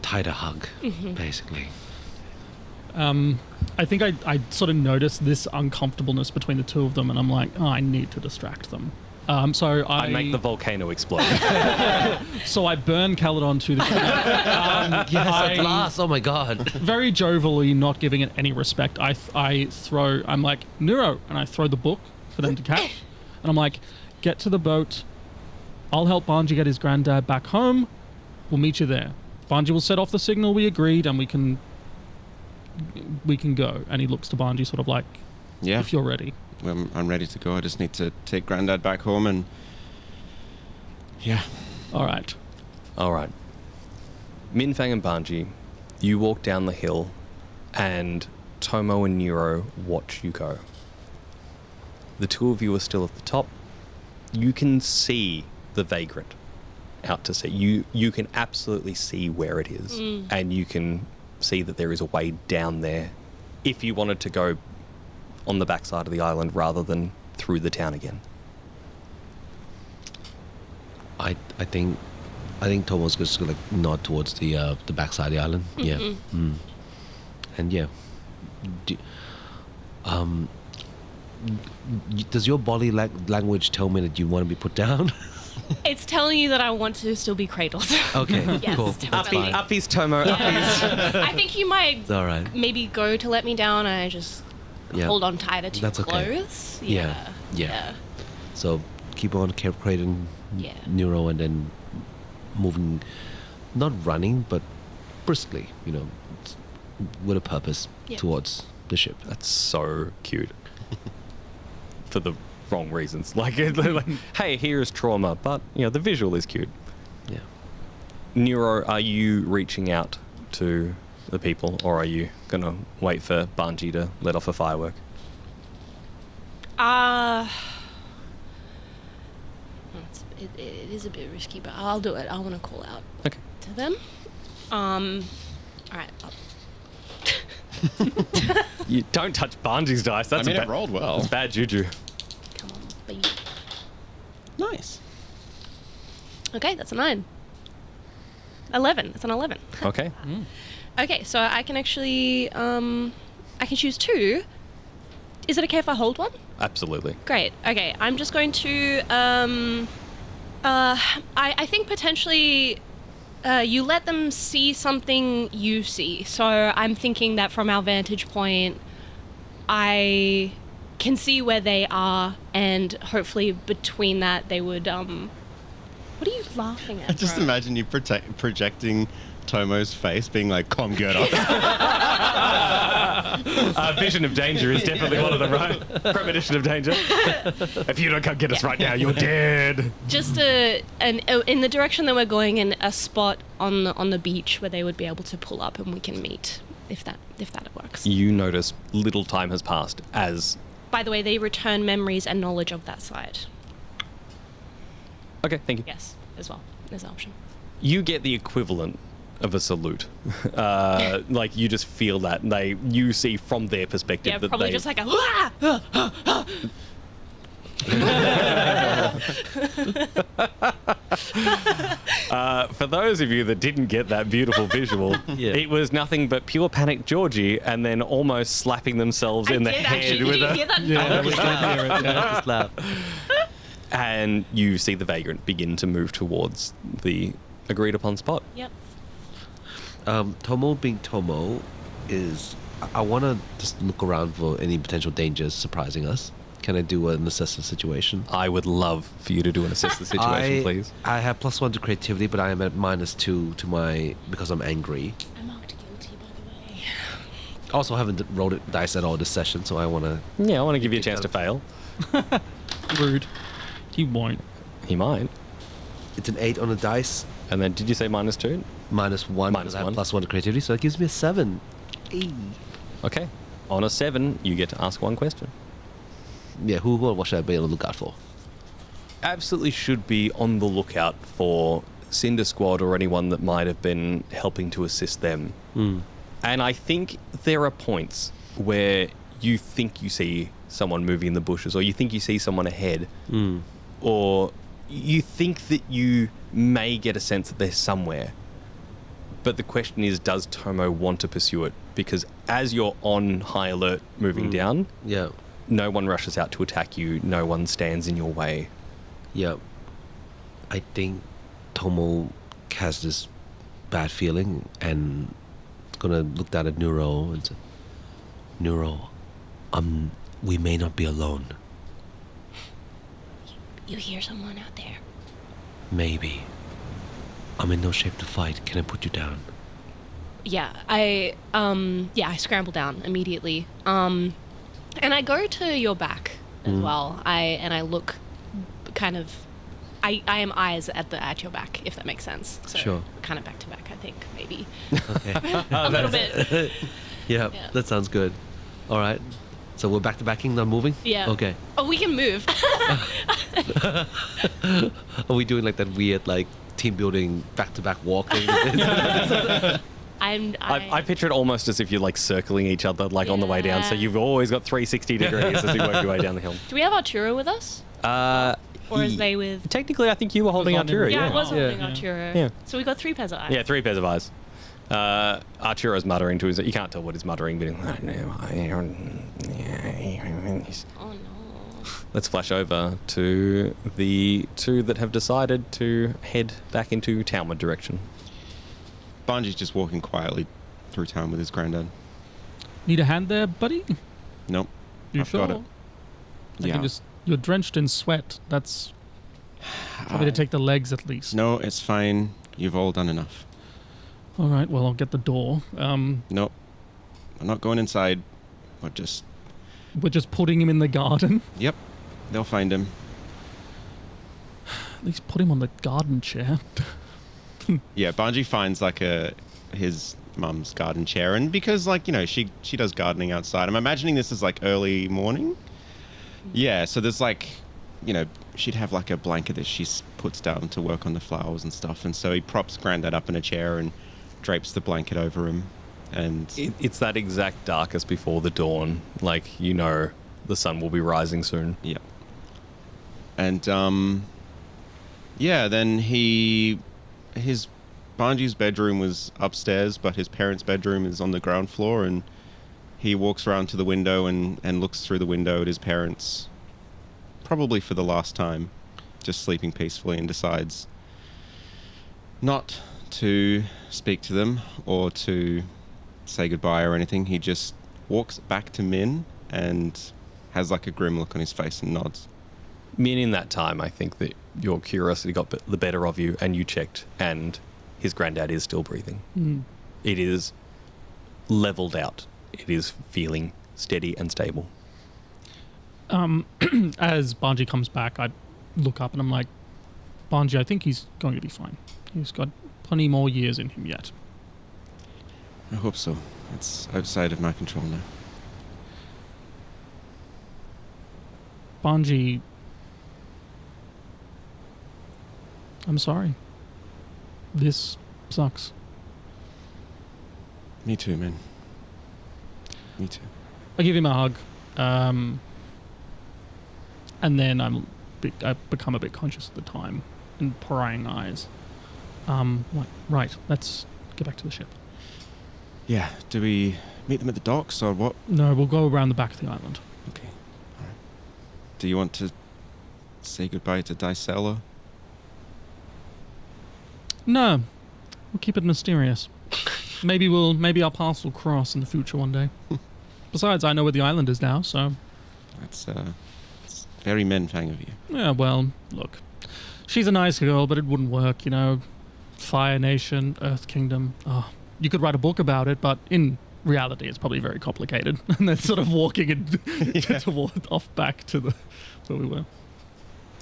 tighter hug, basically. I think I sort of noticed this uncomfortableness between the two of them, and I'm like, oh, I need to distract them. So I make the volcano explode. So I burn Caledon to the ground. Yes, at last. Oh my god. Very jovially, not giving it any respect, I'm like, Nuro, and I throw the book for them to catch. And I'm like, get to the boat. I'll help Banji get his granddad back home. We'll meet you there. Banji will set off the signal we agreed, and we can go. And he looks to Banji sort of like, Yeah. if you're ready. I'm ready to go. I just need to take Granddad back home and... Yeah. All right. All right. Minh, Fang, and Banji, you walk down the hill, and Tomo and Nuro watch you go. The two of you are still at the top. You can see the vagrant out to sea. You can absolutely see where it is, and you can see that there is a way down there if you wanted to go on the backside of the island rather than through the town again. I think Tomo's just gonna nod towards the backside of the island. Yeah. And yeah. Does your body language tell me that you want to be put down? It's telling you that I want to still be cradled. Okay, Yes, cool. definitely. That's fine. Uppies, Tomo, uppies. I think you might It's all right. maybe go to let me down, and I just Yeah. hold on tighter to That's your okay. clothes. Yeah. So keep on cradling Yeah. Nuro and then moving, not running, but briskly, with a purpose Yeah. towards the ship. That's so cute. For the wrong reasons. Like, hey, here's trauma, but, the visual is cute. Yeah. Nuro, are you reaching out to the people, or are you going to wait for Banji to let off a firework? It is a bit risky, but I'll do it. I want to call out Okay. to them. All right. You don't touch Banji's dice. That's it rolled well. That's bad juju. Come on, baby. Nice. Okay, that's a 9. 11. It's an 11. Okay. Okay, so I can actually, I can choose 2. Is it okay if I hold one? Absolutely. Great. Okay, I'm just going to, I think potentially you let them see something you see. So I'm thinking that from our vantage point, I can see where they are, and hopefully between that they would, what are you laughing at, I just bro? imagine you projecting Tomo's face being like, "Come get us." Vision of danger is definitely one of them, right? Premonition of danger. If you don't come get us right now, you're dead. Just in the direction that we're going, in a spot on the beach where they would be able to pull up and we can meet, if that works. You notice little time has passed as... By the way, they return memories and knowledge of that side. Okay, thank you. Yes, as well. There's an option. You get the equivalent of a salute. Like, you just feel that. You see from their perspective Yeah, that probably they... just like a... "Wah!" For those of you that didn't get that beautiful visual, Yeah. it was nothing but pure panic Georgie and then almost slapping themselves in the did head actually. with Did you hear that? Yeah, that was Just slap. And you see the vagrant begin to move towards the agreed upon spot. Yep. Tomo being Tomo is... I want to just look around for any potential dangers surprising us. Can I do an assess the situation? I would love for you to do an assess the situation, please. I have +1 to creativity, but I am at -2 to my... because I'm angry. I'm marked guilty, by the way. Also, I haven't rolled it dice at all this session, so I want to... Yeah, I want to give you a chance to fail. Rude. He won't. He might. It's an 8 on a dice, And then did you say -2? -1. Minus because I have 1. +1 to creativity, so it gives me a 7. Eee. Okay. On a 7, you get to ask one question. Yeah, what should I be on the lookout for? Absolutely should be on the lookout for Cinder Squad or anyone that might have been helping to assist them. And I think there are points where you think you see someone moving in the bushes, or you think you see someone ahead, or you think that you may get a sense that they're somewhere. But the question is, does Tomo want to pursue it? Because as you're on high alert moving down, Yeah. no one rushes out to attack you, no one stands in your way. Yeah. I think Tomo has this bad feeling and it's gonna look down at Nuro and say, Nuro, we may not be alone. You hear someone out there? Maybe. I'm in no shape to fight. Can I put you down? Yeah, I scramble down immediately. And I go to your back as well. I look kind of I am eyes at your back, if that makes sense. So Sure. kind of back to back, I think, maybe. Okay. A little bit. Yeah, Yeah. that sounds good. All right. So we're back to backing, not moving? Yeah. Okay. Oh, we can move. Are we doing like that weird like team building back to back walk thing? I picture it almost as if you're like circling each other like on the way down, so Yeah. you've always got 360 degrees as you work your way down the hill. Do we have Arturo with us? Or is they with... Technically, I think you were holding holding Arturo, him. Yeah, yeah. I was holding Yeah. Arturo. Yeah. So we got 3 pairs of eyes. Yeah, 3 pairs of eyes. Arturo's muttering to his... You can't tell what he's muttering, but... Oh, no. Let's flash over to the 2 that have decided to head back into townward direction. Banji's just walking quietly through town with his granddad. Need a hand there, buddy? Nope. You I've sure? got it. I can just... You're drenched in sweat. That's... Probably to take the legs at least. No, it's fine. You've all done enough. All right, well, I'll get the door. Nope. I'm not going inside. We're just... We're just putting him in the garden. Yep. They'll find him. At least put him on the garden chair. Yeah, Banji finds like his mum's garden chair, and because like, you know, she does gardening outside. I'm imagining this is like early morning. Yeah, so there's like, you know, she'd have like a blanket that she puts down to work on the flowers and stuff, and so he props Granddad up in a chair and drapes the blanket over him, and It's that exact darkest before the dawn. Like, you know, the sun will be rising soon. yeah. And yeah, then his Banji's bedroom was upstairs, but his parents' bedroom is on the ground floor, and he walks around to the window and looks through the window at his parents, probably for the last time, just sleeping peacefully, and decides not to speak to them or to say goodbye or anything. He just walks back to Minh and has like a grim look on his face and nods. Min, in that time, I think that your curiosity got the better of you, and you checked, and his granddad is still breathing. It is leveled out. It is feeling steady and stable. As Banji comes back, I look up and I'm like, Banji, I think he's going to be fine. He's got plenty more years in him yet. I hope so. It's outside of my control now. Banji, I'm sorry. This sucks. Me too, man. Me too. I give him a hug, and then I become a bit conscious at the time and prying eyes. Right, let's get back to the ship. Yeah, do we meet them at the docks or what? No, we'll go around the back of the island. Okay, alright. Do you want to say goodbye to Dicella? No, we'll keep it mysterious. Maybe our paths will cross in the future one day. Besides, I know where the island is now, so... It's very men-fang of you. Yeah, well, look. She's a nice girl, but it wouldn't work, you know. Fire Nation, Earth Kingdom. Oh, you could write a book about it, but in reality, it's probably very complicated. And then sort of walking and off back to where we were.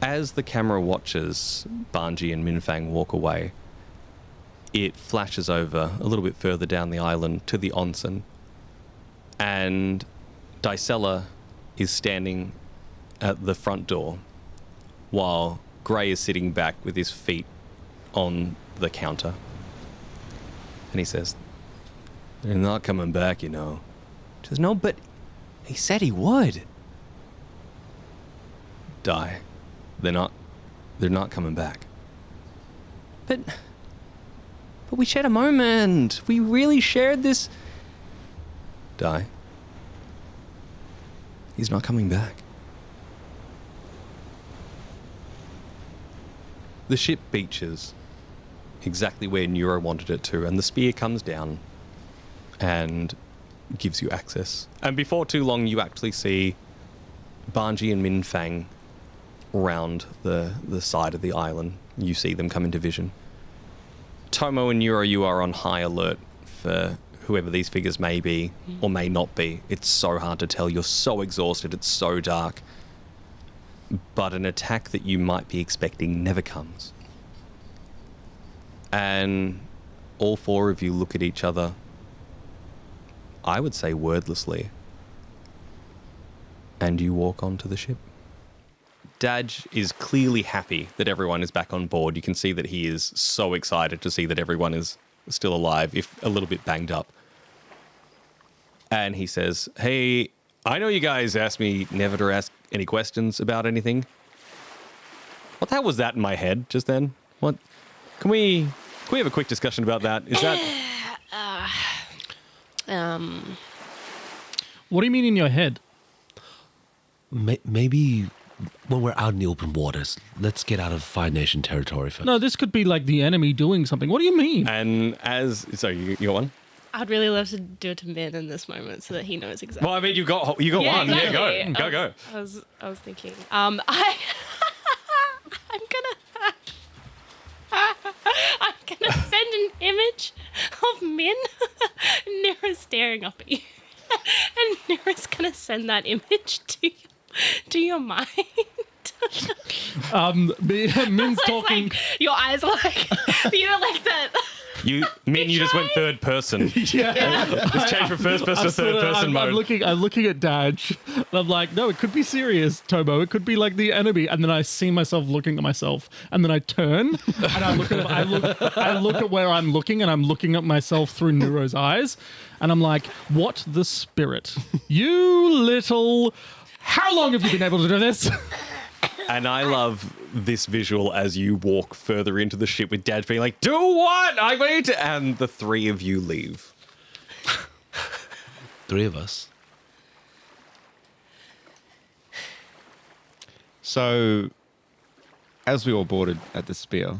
As the camera watches Banji and Minfang walk away, it flashes over a little bit further down the island to the onsen. And Dicella is standing at the front door while Gray is sitting back with his feet on the counter. And he says, "They're not coming back, you know." She says, "No, but he said he would." Die. They're not coming back. But we shared a moment. We really shared this. Die. He's not coming back. The ship beaches exactly where Nuro wanted it to, and the spear comes down and gives you access. And before too long, you actually see Banji and Minfang round the side of the island. You see them come into vision. Tomo and Nuro, you are on high alert for whoever these figures may be or may not be. It's so hard to tell. You're so exhausted. It's so dark. But an attack that you might be expecting never comes. And all four of you look at each other, I would say wordlessly, and you walk onto the ship. Daj is clearly happy that everyone is back on board. You can see that he is so excited to see that everyone is still alive, if a little bit banged up. And he says, "Hey, I know you guys asked me never to ask any questions about anything. What the hell was that in my head just then? What? Can we have a quick discussion about that? Is that..." What do you mean in your head? Maybe when we're out in the open waters, let's get out of Fire Nation territory first. No, this could be like the enemy doing something. What do you mean? And so you got one? I'd really love to do it to Minh in this moment so that he knows exactly. Well, I mean, you got one. Exactly. Yeah, go. I was thinking. I'm gonna send an image of Minh. Nuro's staring up at you, and Nuro's gonna send that image to your mind. Min's talking. Like, your eyes are like, like that. Minh, you just went third person. Yeah. Just changed from first person to third person mode. I'm looking at Daj. And I'm like, no, it could be serious, Tomo. It could be like the enemy. And then I see myself looking at myself, and then I turn and I look at where I'm looking, and I'm looking at myself through Nuro's eyes, and I'm like, what the spirit? You little. How long have you been able to do this? And I love this visual as you walk further into the ship with Dad being like, "Do what? I wait," and the three of you leave. Three of us. So, as we all boarded at the spear,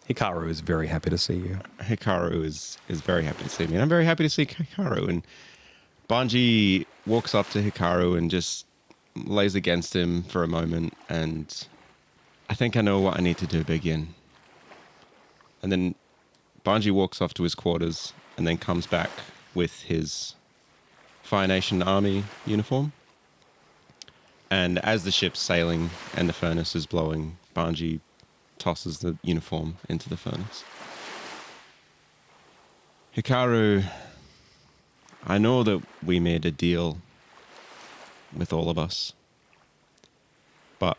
Hikaru is very happy to see you. Hikaru is very happy to see me, and I'm very happy to see Hikaru. And Banji walks up to Hikaru and just lays against him for a moment, and I think I know what I need to do to begin. And then Banji walks off to his quarters and then comes back with his Fire Nation Army uniform. And as the ship's sailing and the furnace is blowing, Banji tosses the uniform into the furnace. Hikaru, I know that we made a deal with all of us. But,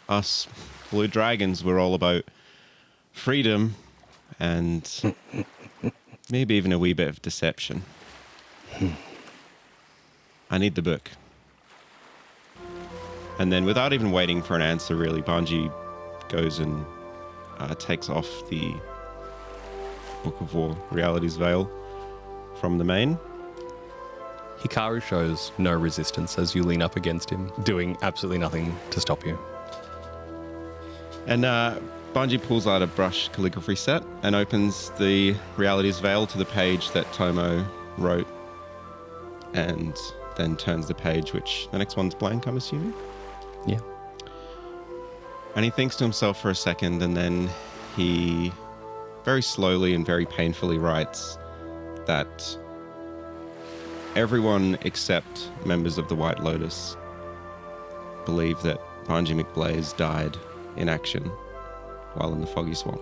us blue dragons, we're all about freedom and maybe even a wee bit of deception. I need the book. And then without even waiting for an answer, really, Banji goes and takes off the Book of War Reality's veil from the main. Hikaru shows no resistance as you lean up against him, doing absolutely nothing to stop you. And Banji pulls out a brush calligraphy set and opens the Reality's veil to the page that Tomo wrote, and then turns the page, which the next one's blank, I'm assuming? Yeah. And he thinks to himself for a second, and then he very slowly and very painfully writes that everyone except members of the White Lotus believe that Banji McBlaze died in action while in the foggy swamp.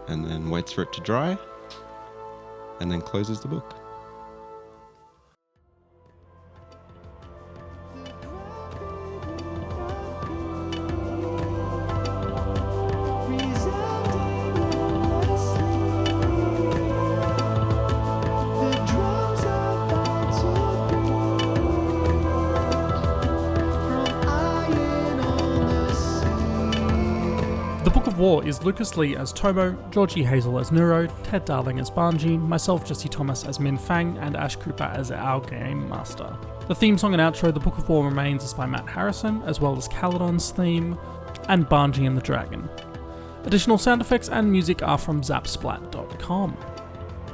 And then waits for it to dry, and then closes the book. The Book of War is Lucas Lee as Tomo, Georgie Hazel as Nuro, Ted Darling as Banji, myself Jesse Thomas as Minh FANG, and Ash Cooper as our Game Master. The theme song and outro, The Book of War Remains, is by Matt Harrison, as well as Caledon's theme, and Banji and the Dragon. Additional sound effects and music are from zapsplat.com.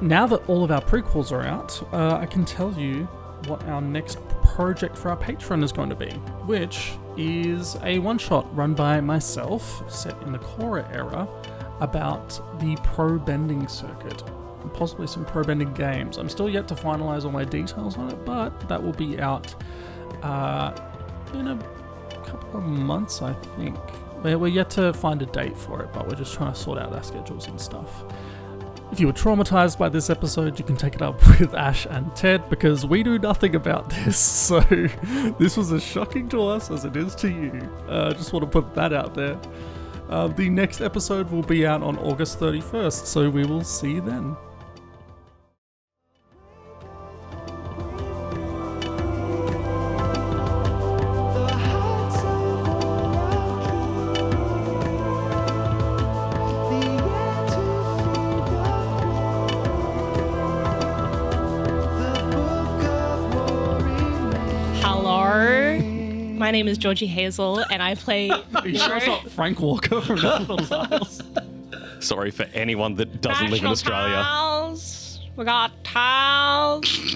Now that all of our prequels are out, I can tell you what our next project for our Patreon is going to be, which is a one-shot run by myself, set in the Korra era, about the pro-bending circuit, and possibly some pro-bending games. I'm still yet to finalise all my details on it, but that will be out in a couple of months, I think. We're yet to find a date for it, but we're just trying to sort out our schedules and stuff. If you were traumatized by this episode, you can take it up with Ash and Ted, because we knew nothing about this, so this was as shocking to us as it is to you. Just want to put that out there. The next episode will be out on August 31st, so we will see you then. My name is Georgie Hazel, and I play. Are you sure it's not Frank Walker from National Tiles? Sorry for anyone that doesn't live in Australia. Tiles. We got tiles.